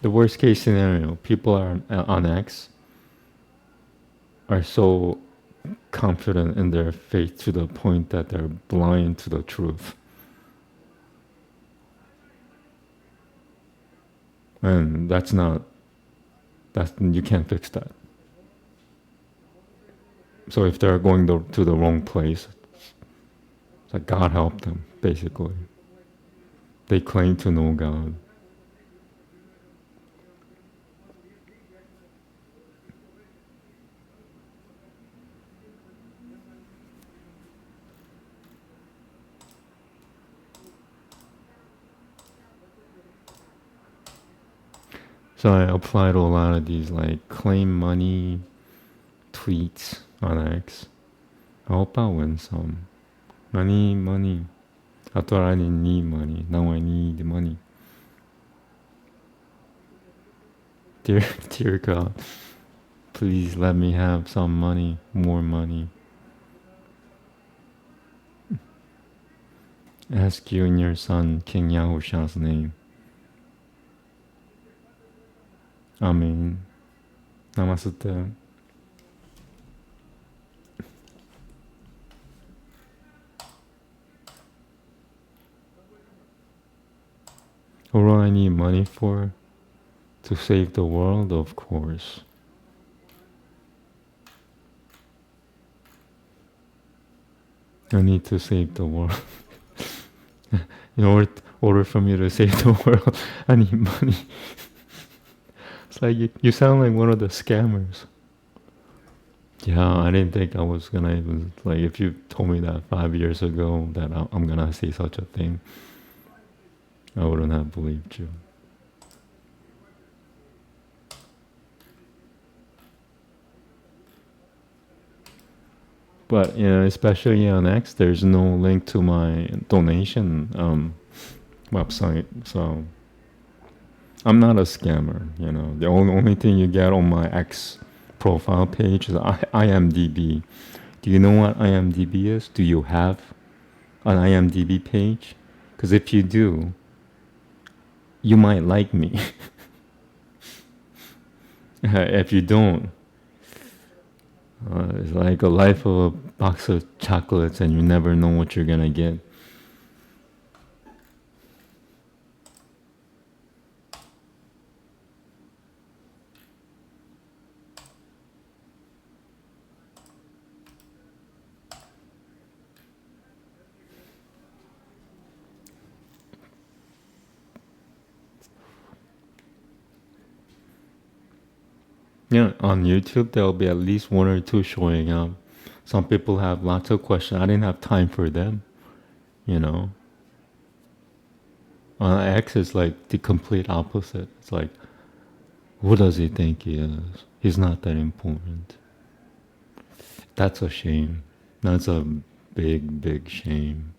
The worst case scenario, people are on X are so confident in their faith to the point that they're blind to the truth. And you can't fix that. So if they're going to the wrong place, it's like God help them, basically. They claim to know God. So I apply to a lot of these like claim money tweets on X. I hope I win some. Money. I thought I didn't need money. Now I need money. Dear God, please let me have some money, more money. Ask you in your son King Yahusha's name. Amen. Namaste. What do I need money for? To save the world, of course. I need to save the world. In order for me to save the world, I need money. It's like you sound like one of the scammers. Yeah, I didn't think I was gonna even, like, if you told me that 5 years ago that I'm gonna say such a thing, I wouldn't have believed you. But especially on X, there's no link to my donation website, so I'm not a scammer. The only thing you get on my X profile page is IMDb. Do you know what IMDb is? Do you have an IMDb page? Because if you do, you might like me. If you don't, it's like a life of a box of chocolates and you never know what you're gonna get. Yeah, on YouTube there'll be at least one or two showing up. Some people have lots of questions. I didn't have time for them, X is like the complete opposite. It's like, who does he think he is? He's not that important. That's a shame. That's a big, big shame.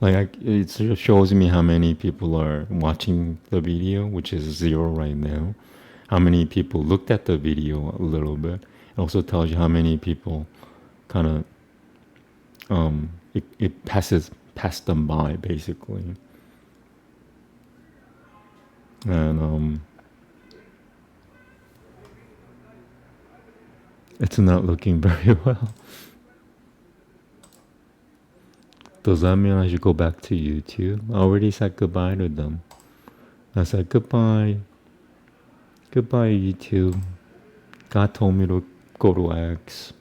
Like, it just shows me how many people are watching the video, which is 0 right now. How many people looked at the video a little bit. It also tells you how many people kind of, it passed them by, basically. And it's not looking very well. Does that mean I should go back to YouTube? I already said goodbye to them. I said goodbye. Goodbye, YouTube. God told me to go to X.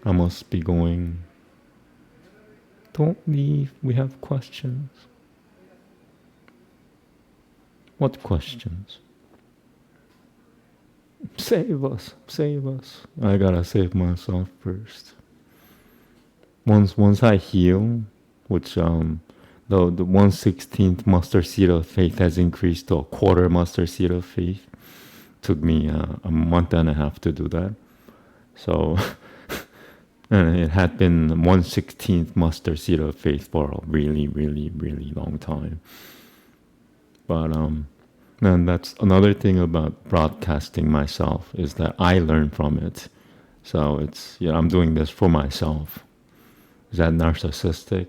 I must be going. Don't leave. We have questions. What questions? Save us. Save us. I gotta save myself first. Once I heal, which the 1/16th mustard seed of faith has increased to a quarter mustard seed of faith. Took me a month and a half to do that. So, and it had been 1/16th mustard seed of faith for a really, really, really long time. But and that's another thing about broadcasting myself is that I learn from it. So it's, I'm doing this for myself. Is that narcissistic?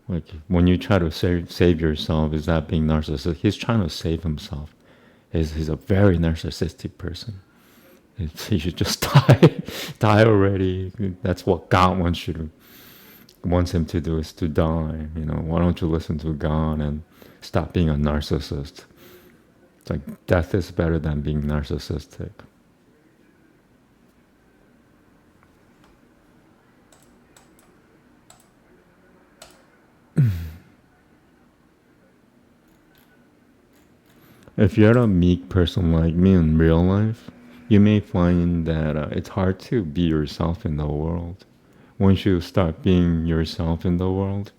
Like when you try to save yourself, is that being narcissistic? He's trying to save himself. He's a very narcissistic person. He should just die already. That's what God wants him to do, is to die. Why don't you listen to God and stop being a narcissist? It's like death is better than being narcissistic. If you're a meek person like me in real life, you may find that it's hard to be yourself in the world. Once you start being yourself in the world,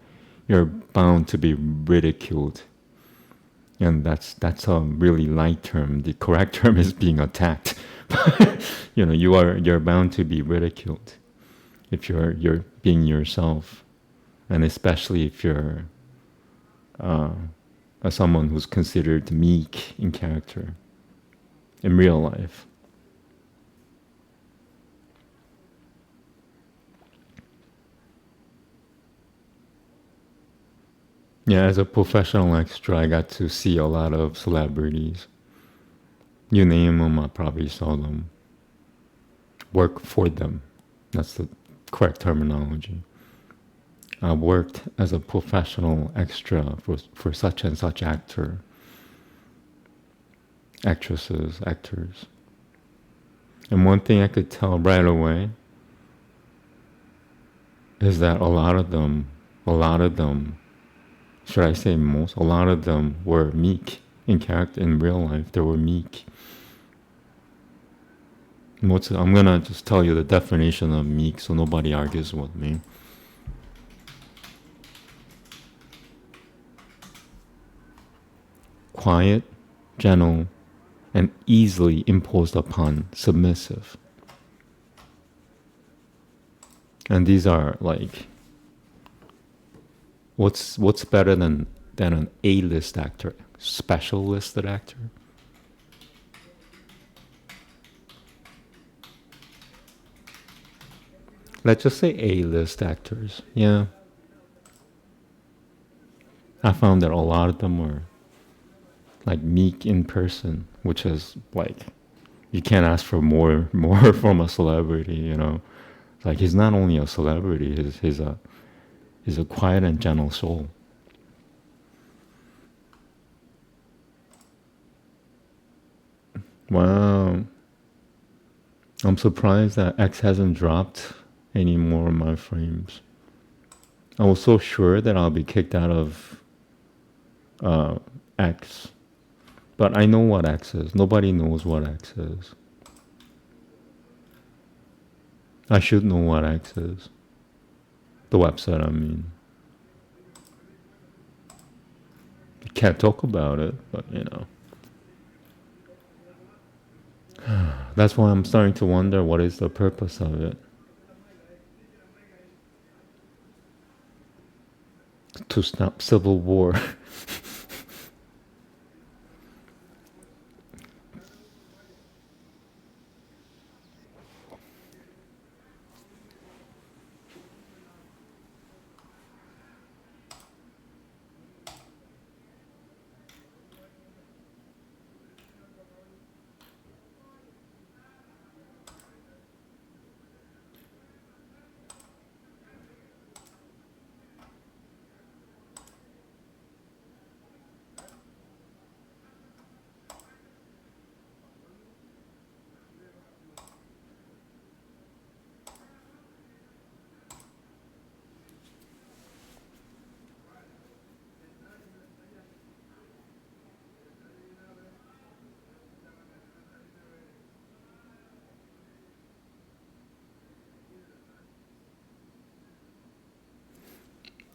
you're bound to be ridiculed. And that's a really light term. The correct term is being attacked. You're bound to be ridiculed if you're being yourself, and especially if you're someone who's considered meek in character in real life. Yeah, as a professional extra, I got to see a lot of celebrities. You name them, I probably saw them. Work for them. That's the correct terminology. I worked as a professional extra for such and such actor, actresses, actors. And one thing I could tell right away is that a lot of them, should I say most, a lot of them were meek in character. In real life, they were meek. I'm gonna just tell you the definition of meek so nobody argues with me. Quiet, gentle, and easily imposed upon, submissive. And these are like, what's better than an A-list actor, special listed actor? Let's just say A-list actors. Yeah. I found that a lot of them were like meek in person, which is like, you can't ask for more from a celebrity, Like he's not only a celebrity, he's a quiet and gentle soul. Wow. I'm surprised that X hasn't dropped any more of my frames. I was so sure that I'll be kicked out of X. But I know what X is. Nobody knows what X is. I should know what X is. The website, I mean. I can't talk about it, but That's why I'm starting to wonder what is the purpose of it. To stop civil war.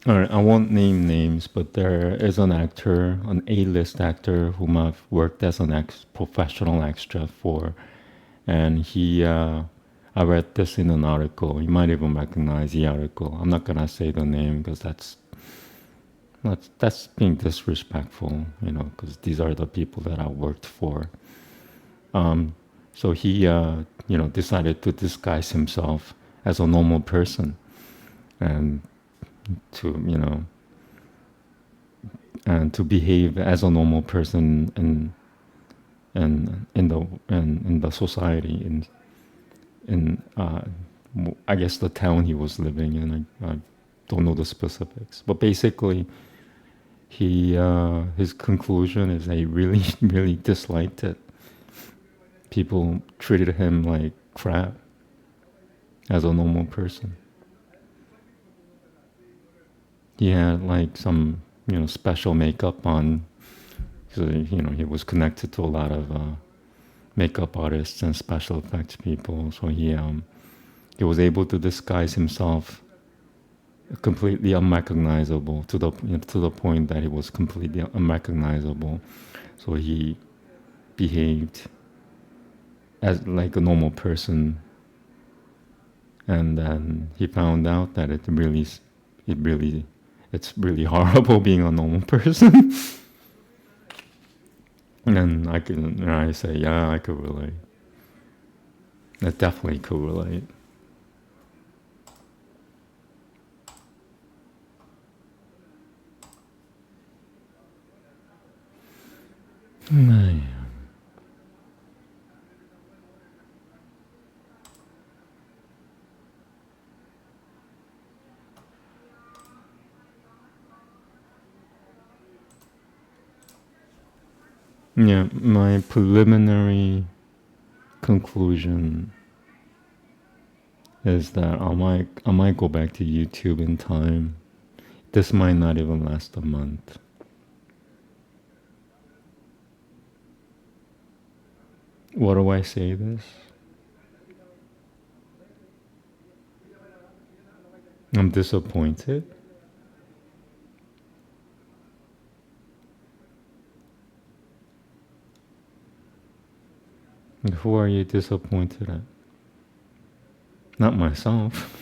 All right, I won't name names, but there is an actor, an A-list actor, whom I've worked as an professional extra for, and I read this in an article. You might even recognize the article. I'm not gonna say the name because that's being disrespectful, because these are the people that I worked for. So he, decided to disguise himself as a normal person and to, and to behave as a normal person in the society in I guess the town he was living in. I don't know the specifics, but basically his conclusion is that he really really disliked it. People treated him like crap as a normal person. He had like some special makeup on. So, he was connected to a lot of makeup artists and special effects people. So he was able to disguise himself completely unrecognizable to the point that he was completely unrecognizable. So he behaved as like a normal person, and then he found out that it's really horrible being a normal person. And I say, yeah, I could relate. I definitely could relate. Yeah, my preliminary conclusion is that I might go back to YouTube in time. This might not even last a month. What do I say this? I'm disappointed. Who are you disappointed at? Not myself.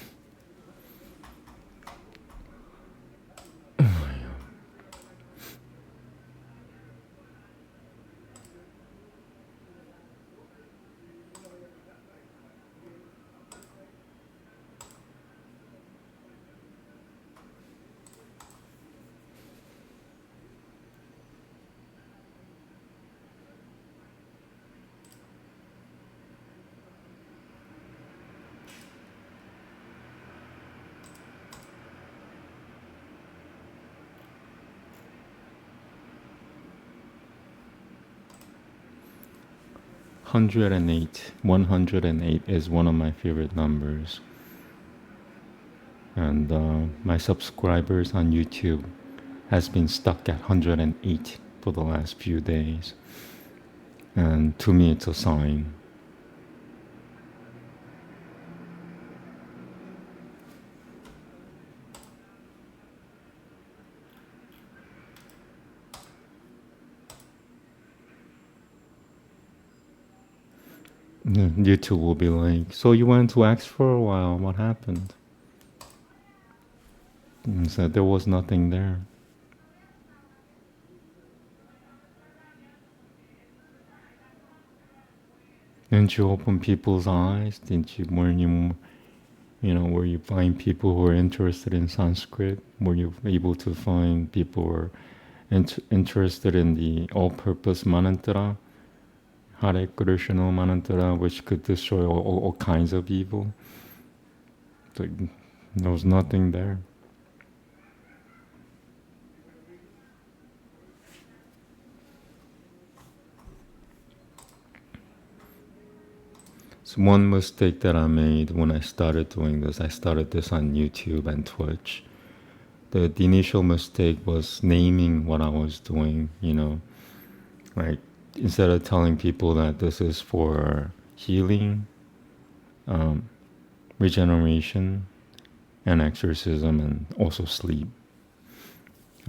108. 108 is one of my favorite numbers. And my subscribers on YouTube has been stuck at 108 for the last few days. And to me, it's a sign. YouTube will be like, so you went to X for a while, what happened? And said there was nothing there. Didn't you open people's eyes? Were you find people who are interested in Sanskrit? Were you able to find people who are interested in the all-purpose mantra, Hare Krishna mantra, which could destroy all kinds of evil? There was nothing there. So one mistake that I made when I started doing this, I started this on YouTube and Twitch. The initial mistake was naming what I was doing, like instead of telling people that this is for healing, regeneration, and exorcism, and also sleep.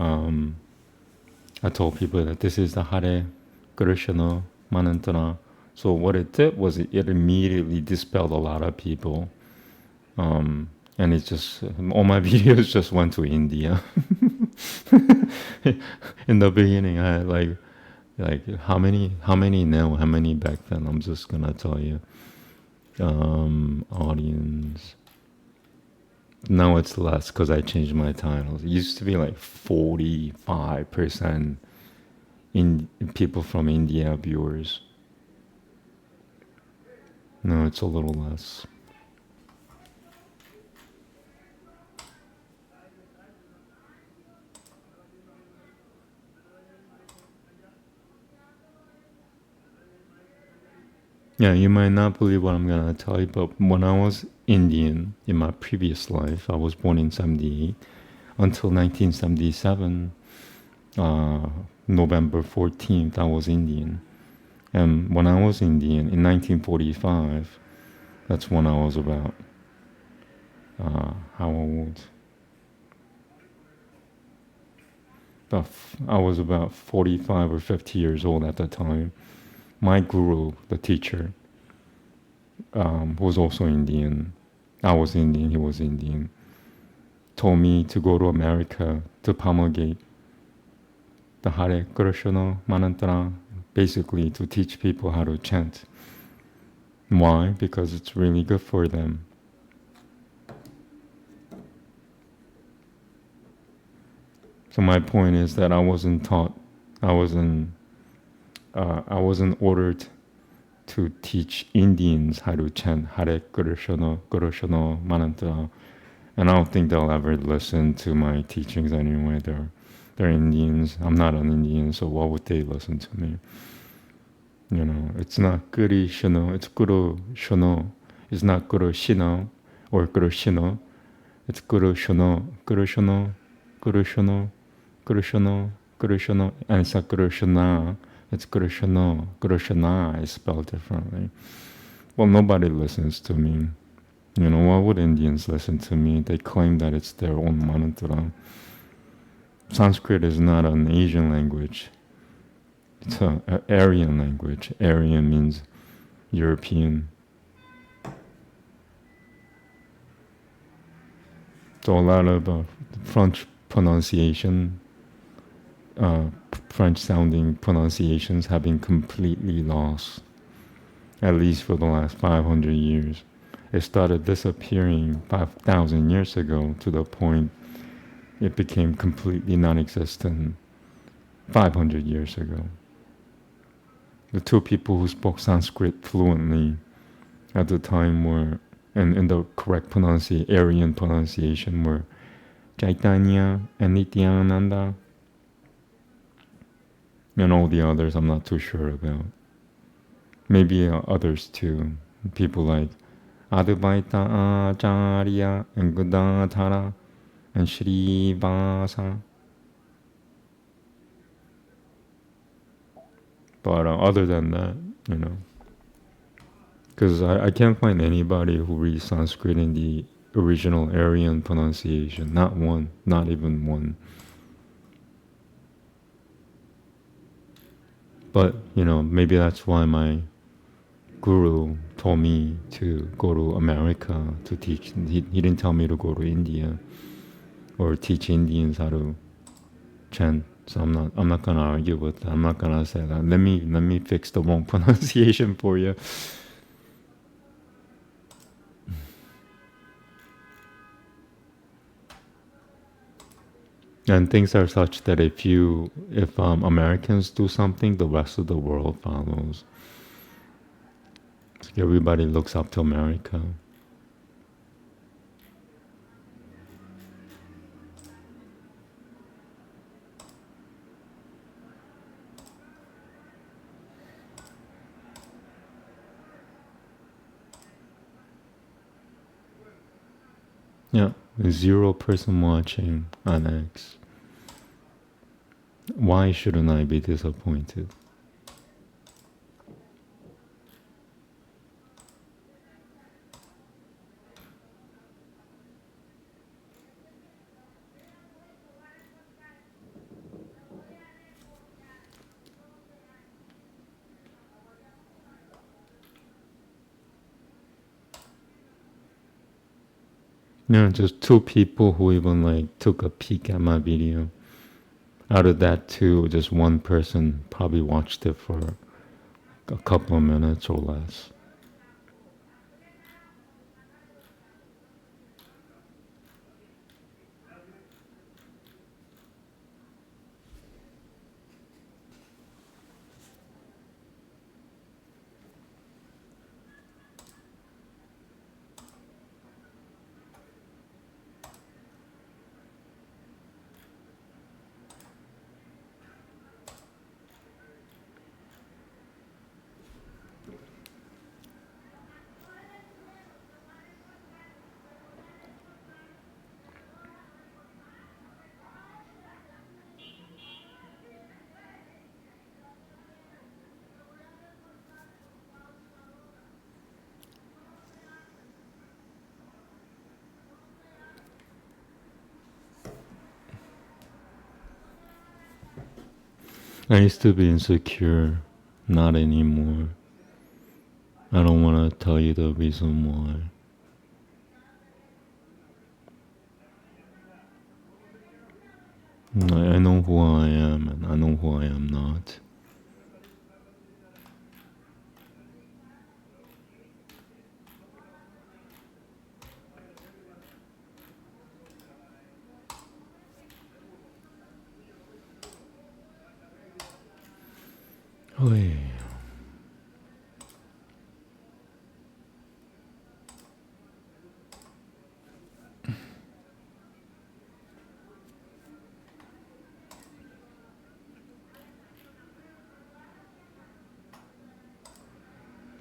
I told people that this is the Hare Krishna Manantana. So what it did was it immediately dispelled a lot of people. And it just, all my videos just went to India. In the beginning, I had like how many now, how many back then? I'm just gonna tell you. Audience. Now it's less because I changed my titles. It used to be like 45% in people from India viewers. No, it's a little less. Yeah, you might not believe what I'm gonna tell you, but when I was Indian in my previous life, I was born in 78. Until 1977, November 14th, I was Indian. And when I was Indian in 1945, that's when I was about, how old? I was about 45 or 50 years old at the time. My guru, the teacher, was also Indian. I was Indian, he was Indian. Told me to go to America to promulgate the Hare Krishna Mantra, basically to teach people how to chant. Why? Because it's really good for them. So my point is that I wasn't taught, I wasn't ordered to teach Indians how to chant Hare Krishna, Krishna Mantra. And I don't think they'll ever listen to my teachings anyway. They're Indians. I'm not an Indian, so why would they listen to me? You know, it's not Guru Shino, it's Guru Shino. It's not Guru Shino or Guru Shino. It's Guru Shino, Guru Shino, Guru Shino, Guru Shino, Guru Shino. And it's not Guru Shana. It's Guru Shino. Guru Shana is spelled differently. Well, nobody listens to me. You know, why would Indians listen to me? They claim that it's their own mantra. Sanskrit is not an Asian language. It's an Aryan language. Aryan means European. So a lot of French pronunciation, French-sounding pronunciations have been completely lost, at least for the last 500 years. It started disappearing 5,000 years ago to the point it became completely non-existent 500 years ago. The two people who spoke Sanskrit fluently at the time were, and in the correct Aryan pronunciation, were Chaitanya and Nityananda, and all the others I'm not too sure about. Maybe others too. People like Advaita Acharya and Gadadhara and Srivasa. But other than that, you know, because I can't find anybody who reads Sanskrit in the original Aryan pronunciation. Not one, not even one. But, you know, maybe that's why my guru told me to go to America to teach. He didn't tell me to go to India or teach Indians how to chant. So I'm not gonna argue with that. I'm not gonna say that. Let me fix the wrong pronunciation for you. And things are such that if Americans do something, the rest of the world follows. So everybody looks up to America. Yeah, 0 person watching on X. Why shouldn't I be disappointed? Yeah, just two people who even like took a peek at my video. Out of that two, just one person probably watched it for a couple of minutes or less. I used to be insecure, not anymore. I don't want to tell you the reason why. I know who I am and I know who I am not. Oh, yeah.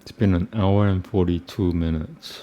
It's been an hour and 42 minutes.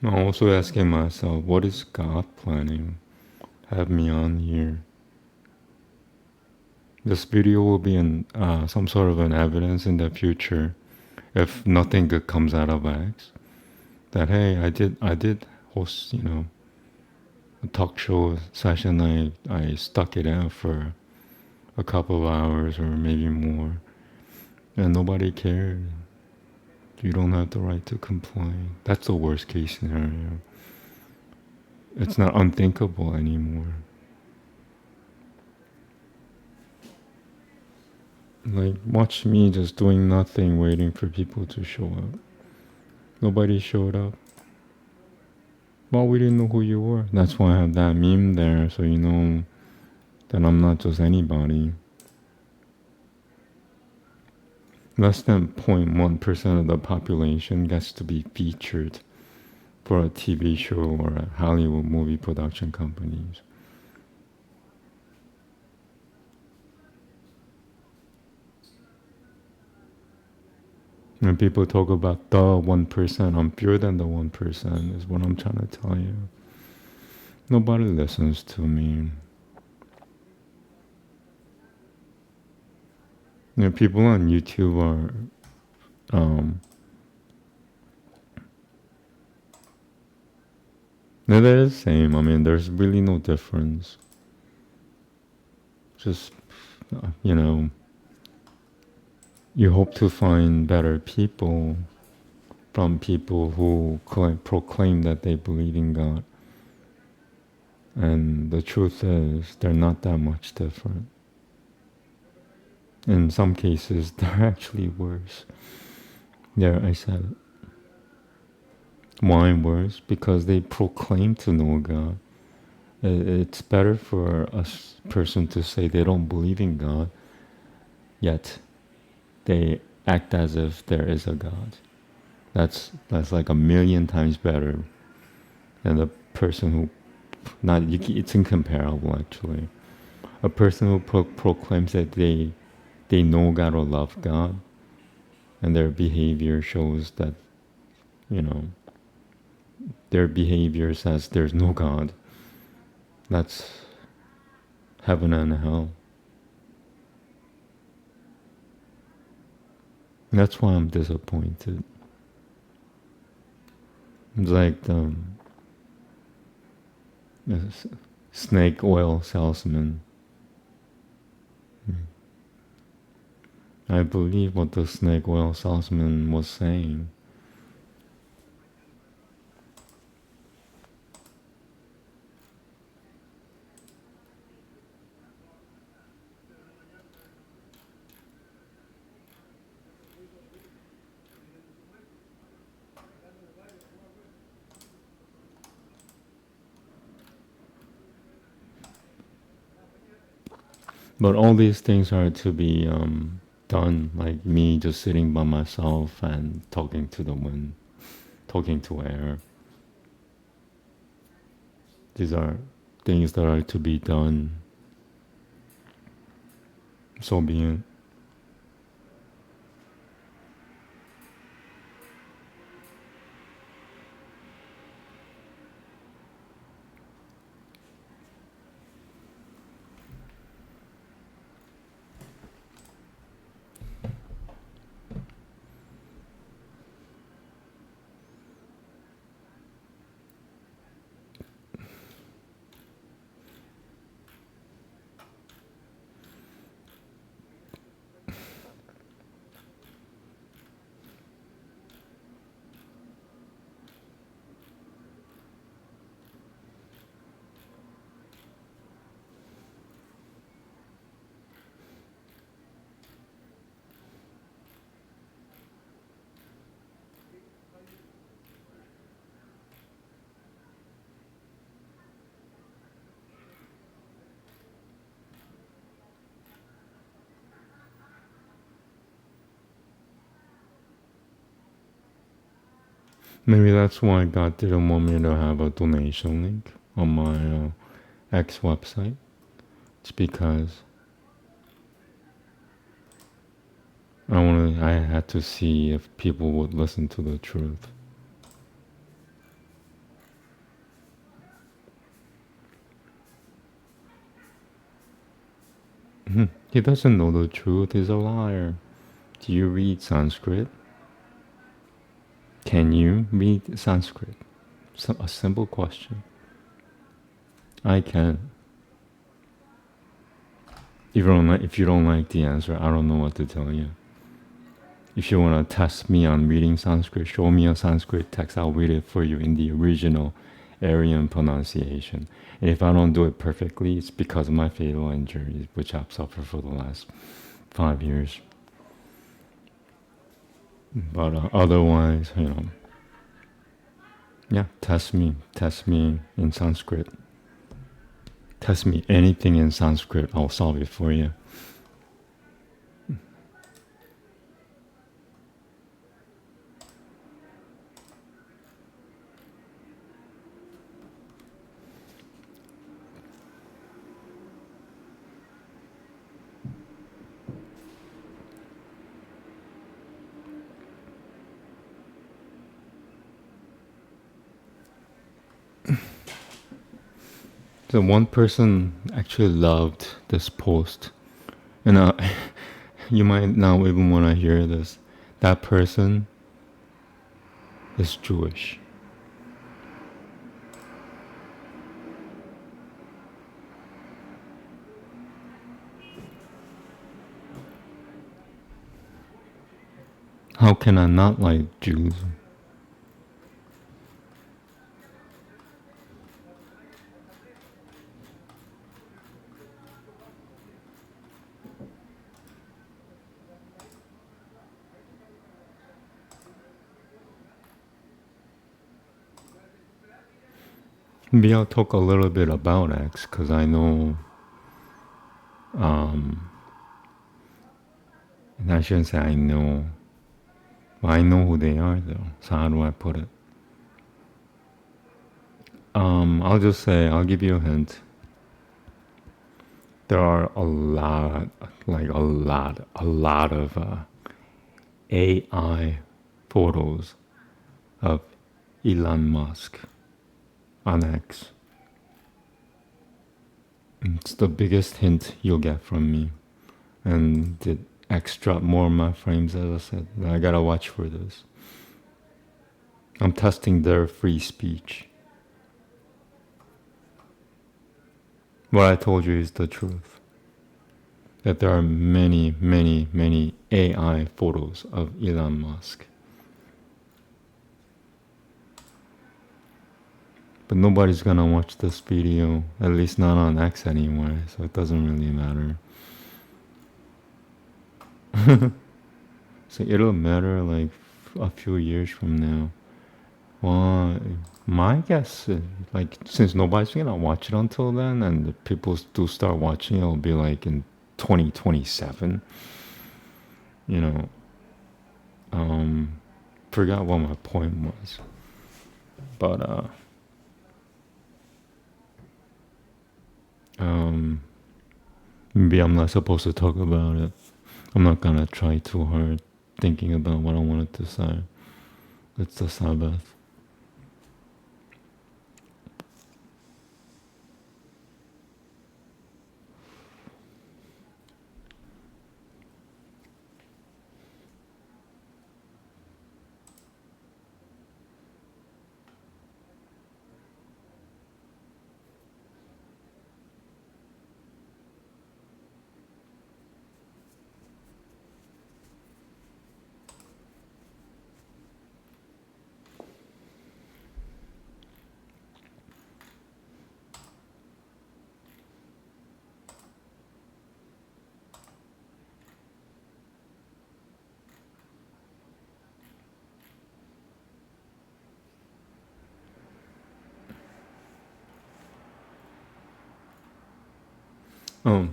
I'm also asking myself, what is God planning? Have me on here. This video will be some sort of an evidence in the future, if nothing good comes out of X. That hey, I did host, a talk show session. I stuck it out for a couple of hours or maybe more, and nobody cared. You don't have the right to complain. That's the worst case scenario. It's not unthinkable anymore. Like, watch me just doing nothing, waiting for people to show up. Nobody showed up. Well, we didn't know who you were. That's why I have that meme there, so you know that I'm not just anybody. Less than 0.1% of the population gets to be featured for a TV show or a Hollywood movie production companies. When people talk about the 1%, I'm fewer than the 1% is what I'm trying to tell you. Nobody listens to me. People on YouTube are they're the same. I mean, there's really no difference. Just, you hope to find better people from people who proclaim that they believe in God. And the truth is, they're not that much different. In some cases, they're actually worse. There, I said it. Why worse? Because they proclaim to know God. It's better for a person to say they don't believe in God, yet they act as if there is a God. That's like a million times better than the person who it's incomparable actually. A person who proclaims that they know God or love God, and their behavior shows that, you know, their behavior says there's no God. That's heaven and hell. That's why I'm disappointed. It's like the snake oil salesman. I believe what the snake oil salesman was saying. But all these things are to be done, like me just sitting by myself and talking to the wind, talking to air. These are things that are to be done. So be it. Maybe that's why God didn't want me to have a donation link on my X website. It's because I had to see if people would listen to the truth. He doesn't know the truth, he's a liar. Do you read Sanskrit? Can you read Sanskrit? A simple question. I can. If you don't like the answer, I don't know what to tell you. If you want to test me on reading Sanskrit, show me a Sanskrit text, I'll read it for you in the original Aryan pronunciation. And if I don't do it perfectly, it's because of my fatal injuries, which I've suffered for the last 5 years. But otherwise, yeah, test me in Sanskrit. Test me anything in Sanskrit, I'll solve it for you. So one person actually loved this post, and you might not even want to hear this. That person is Jewish. How can I not like Jews? Maybe I'll talk a little bit about X because I know, and I shouldn't say I know, but I know who they are though. So how do I put it? I'll just say, I'll give you a hint. There are a lot of AI photos of Elon Musk on X. It's the biggest hint you'll get from me. And did X drop more of my frames, as I said? I gotta watch for this. I'm testing their free speech. What I told you is the truth. That there are many, many, many AI photos of Elon Musk. But nobody's gonna watch this video, at least not on X anyway, so it doesn't really matter. So it'll matter like a few years from now. Well, my guess is, like, since nobody's gonna watch it until then, and the people do start watching, it'll be like in 2027. You know, forgot what my point was, but maybe I'm not supposed to talk about it. I'm not gonna try too hard thinking about what I wanted to say. It's the Sabbath.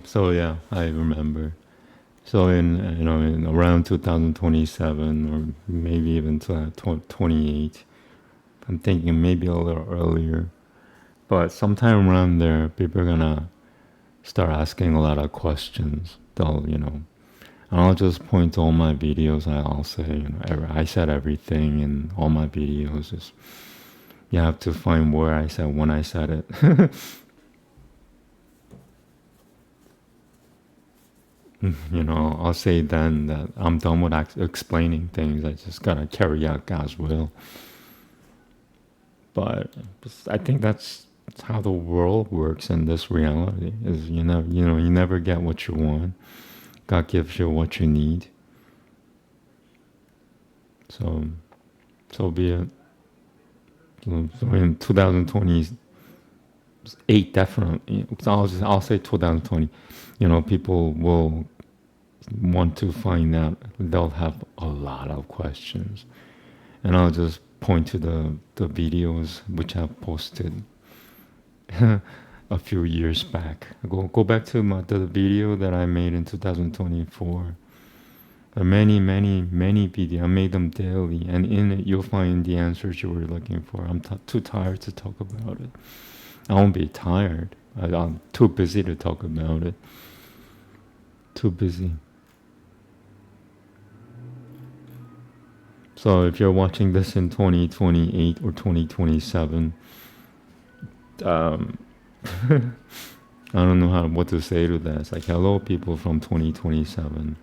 So yeah, I remember. So in around 2027 or maybe even 28, I'm thinking maybe a little earlier, but sometime around there, people are gonna start asking a lot of questions. And I'll just point to all my videos. I'll say, I said everything in all my videos. Just, you have to find where I said when I said it. I'll say then that I'm done with explaining things. I just gotta carry out God's will. But I think that's how the world works in this reality. Is you never get what you want. God gives you what you need. So be it. So in 2028, definitely. I'll say 2020. People will want to find out. They'll have a lot of questions, and I'll just point to the videos which I've posted a few years back. Go back to the video that I made in 2024. Many videos. I made them daily, and in it you'll find the answers you were looking for. I'm too tired to talk about it. I won't be tired. I'm too busy to talk about it. Too busy. So if you're watching this in 2028 or 2027, I don't know what to say to that. It's like, hello, people from 2027.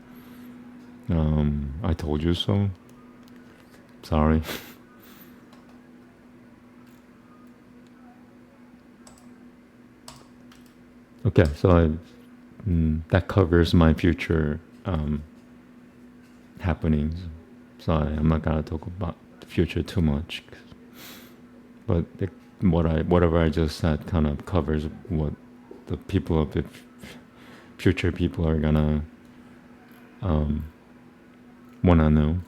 I told you so. Sorry. Okay, so that covers my future happenings. Sorry, I'm not gonna talk about the future too much, but whatever I just said kind of covers what the people of the future people are gonna wanna know.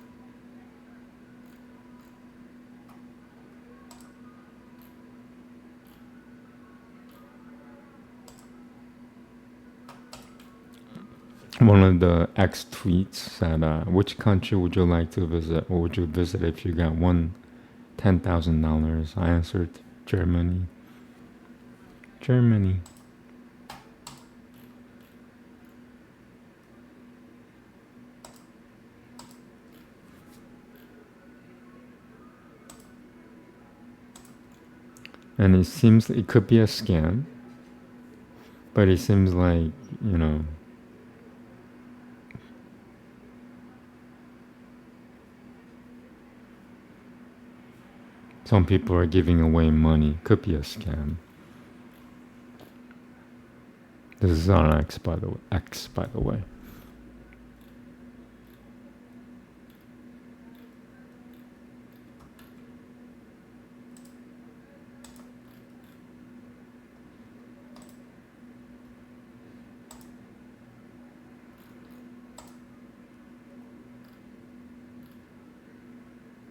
one of the X tweets said, which country would you like to visit, or would you visit if you got $10,000? I answered Germany. Germany. And it seems it could be a scam, but it seems like, some people are giving away money. Could be a scam. This is on X, by the way.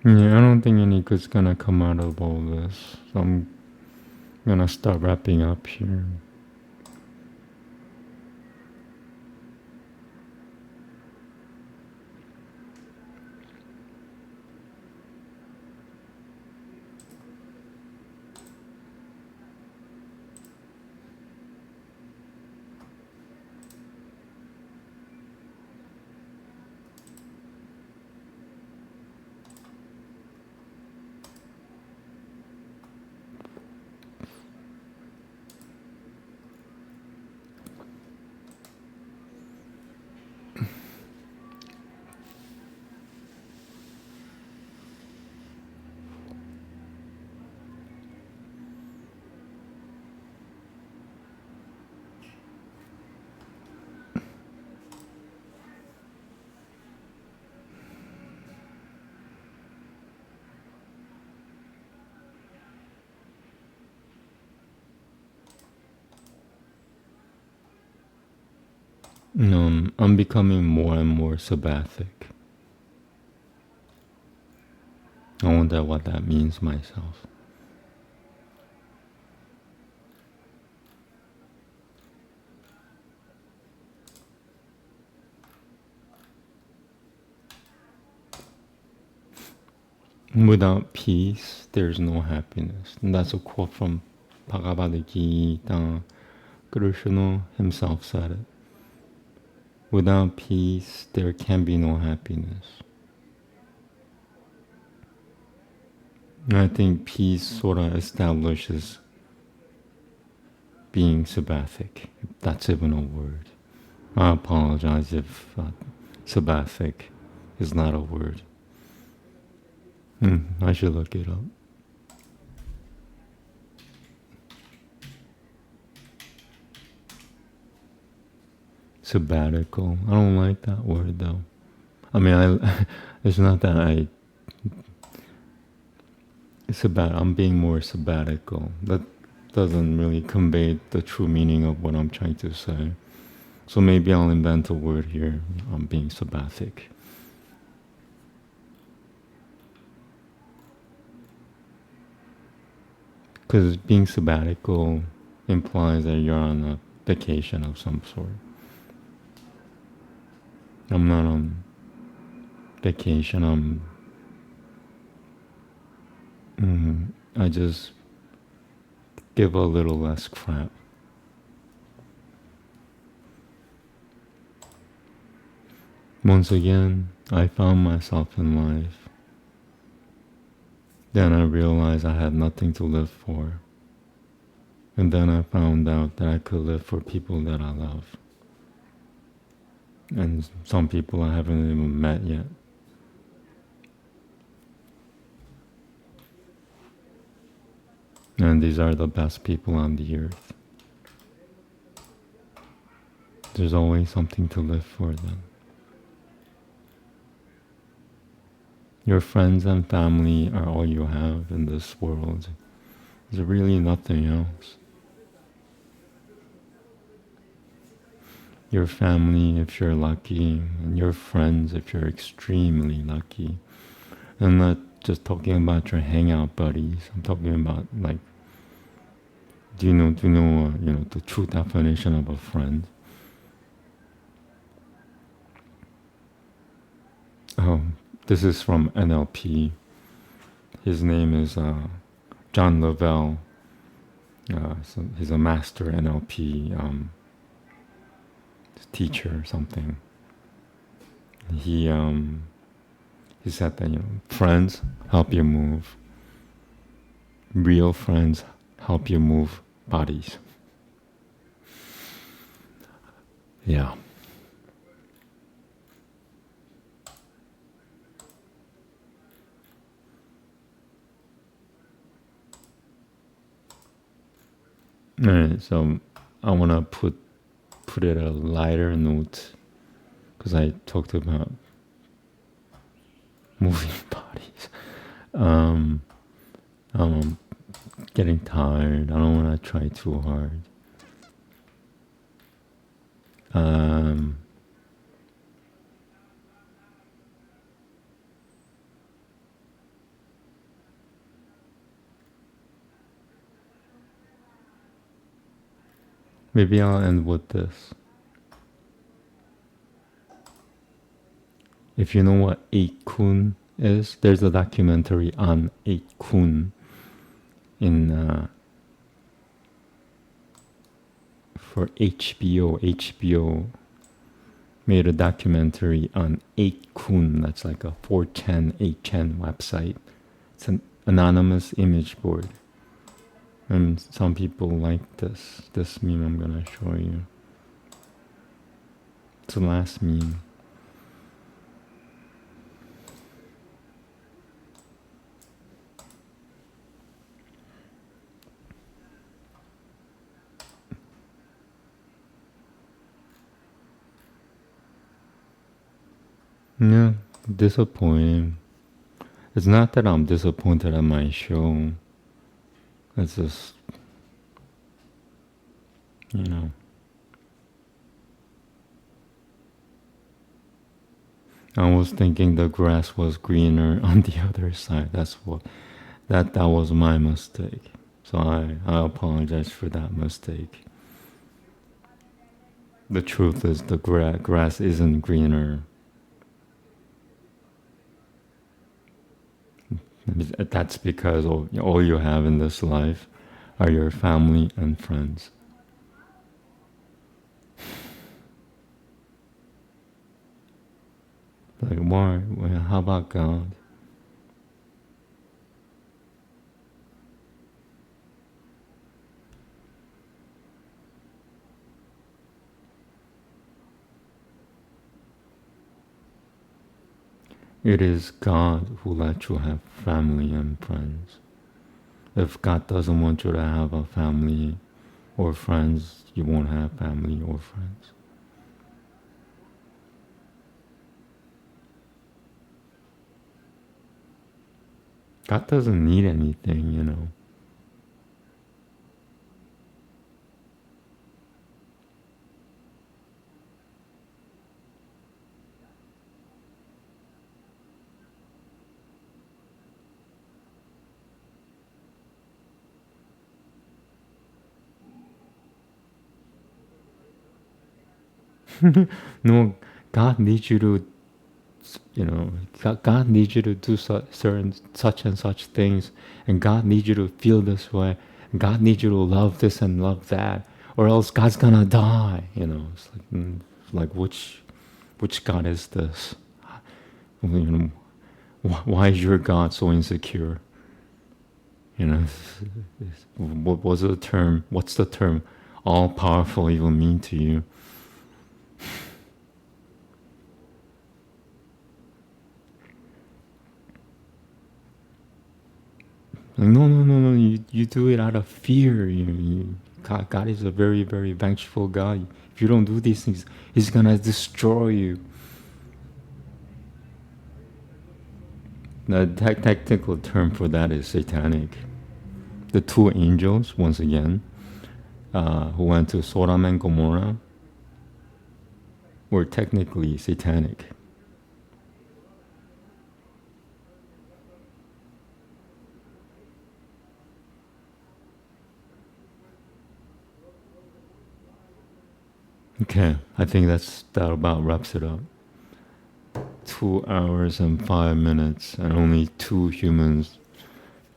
Yeah, I don't think any good's gonna come out of all this. So I'm gonna start wrapping up here. I'm becoming more and more Sabbathic. I wonder what that means myself. Without peace, there's no happiness. And that's a quote from Bhagavad Gita. Krishna himself said it. Without peace, there can be no happiness. And I think peace sort of establishes being Sabbathic, if that's even a word. I apologize if Sabbathic is not a word. I should look it up. Sabbatical. I don't like that word though. I mean, it's not that I'm being more sabbatical. That doesn't really convey the true meaning of what I'm trying to say. So maybe I'll invent a word here. I'm being Sabbathic. Because being sabbatical implies that you're on a vacation of some sort. I'm not on vacation. I just give a little less crap. Once again, I found myself in life. Then I realized I had nothing to live for. And then I found out that I could live for people that I love. And some people I haven't even met yet. And these are the best people on the earth. There's always something to live for them. Your friends and family are all you have in this world. There's really nothing else. Your family if you're lucky, and your friends if you're extremely lucky. I'm not just talking about your hangout buddies. I'm talking about like, do you know the true definition of a friend? Oh, this is from NLP. His name is John Lavelle. So he's a master NLP teacher or something. He said that friends help you move. Real friends help you move bodies. Yeah. All right, so I want to put it a lighter note because I talked about moving bodies. I'm getting tired. I don't want to try too hard. Maybe I'll end with this. If you know what 8kun is, there's a documentary on 8kun in for HBO. HBO made a documentary on 8kun. That's like a 4chan, 8chan website. It's an anonymous image board. And some people like this meme I'm gonna show you. It's the last meme. Yeah, disappointing. It's not that I'm disappointed at my show. It's just, I was thinking the grass was greener on the other side. That was my mistake. So I apologize for that mistake. The truth is the grass isn't greener. That's because all you have in this life are your family and friends. Like, why? Well, how about God? It is God who lets you have family and friends. If God doesn't want you to have a family or friends, you won't have family or friends. God doesn't need anything. No, God needs you to, God needs you to do certain such and such things, and God needs you to feel this way, and God needs you to love this and love that, or else God's gonna die. It's like which God is this? Why is your God so insecure? What was the term? What's the term? All powerful even mean to you? Like, no. You do it out of fear. God is a very, very vengeful God. If you don't do these things, He's gonna destroy you. The technical term for that is satanic. The two angels, once again, who went to Sodom and Gomorrah, were technically satanic. Okay, I think that about wraps it up. 2 hours and 5 minutes, and only 2 humans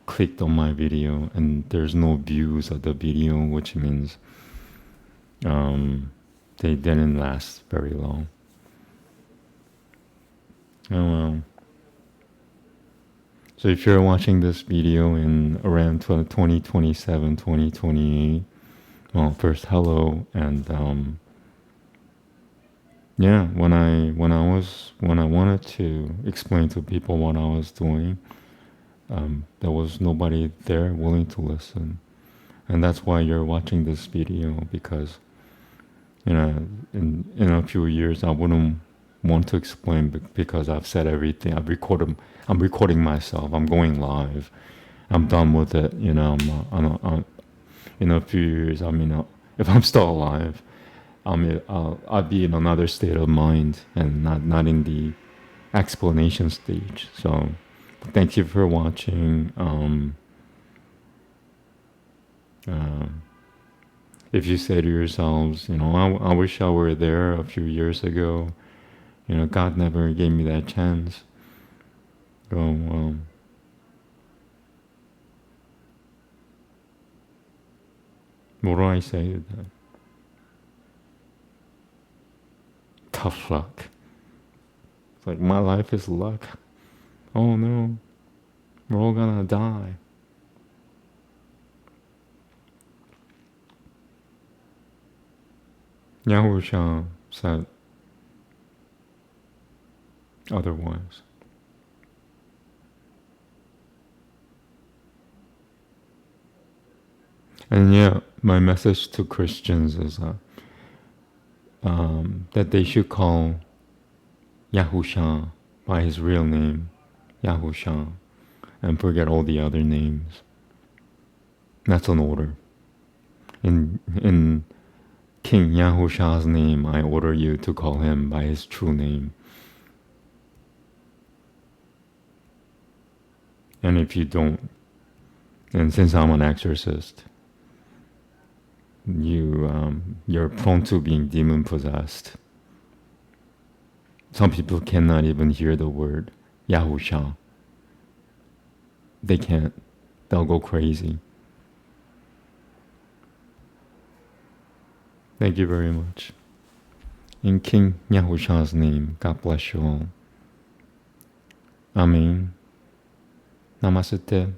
clicked on my video, and there's no views of the video, which means they didn't last very long. Oh well. So if you're watching this video in around 2027, 2028, well, first hello, and yeah, when I wanted to explain to people what I was doing, there was nobody there willing to listen, and that's why you're watching this video, because in a few years I wouldn't want to explain because I've said everything. I'm recording myself. I'm going live. I'm done with it. In a few years, if I'm still alive, I'll be in another state of mind and not in the explanation stage. So, thank you for watching. If you say to yourselves, I wish I were there a few years ago. God never gave me that chance. What do I say to that? Tough luck. It's like, my life is luck. Oh no, we're all gonna die. Yahusha said otherwise. And yeah, my message to Christians is that they should call Yahusha by his real name, Yahusha, and forget all the other names. That's an order. In King Yahusha's name, I order you to call him by his true name. And if you don't, and since I'm an exorcist, you're prone to being demon possessed. Some people cannot even hear the word Yahusha. They can't. They'll go crazy. Thank you very much. In King Yahusha's name, God bless you all. Amen. Namaste.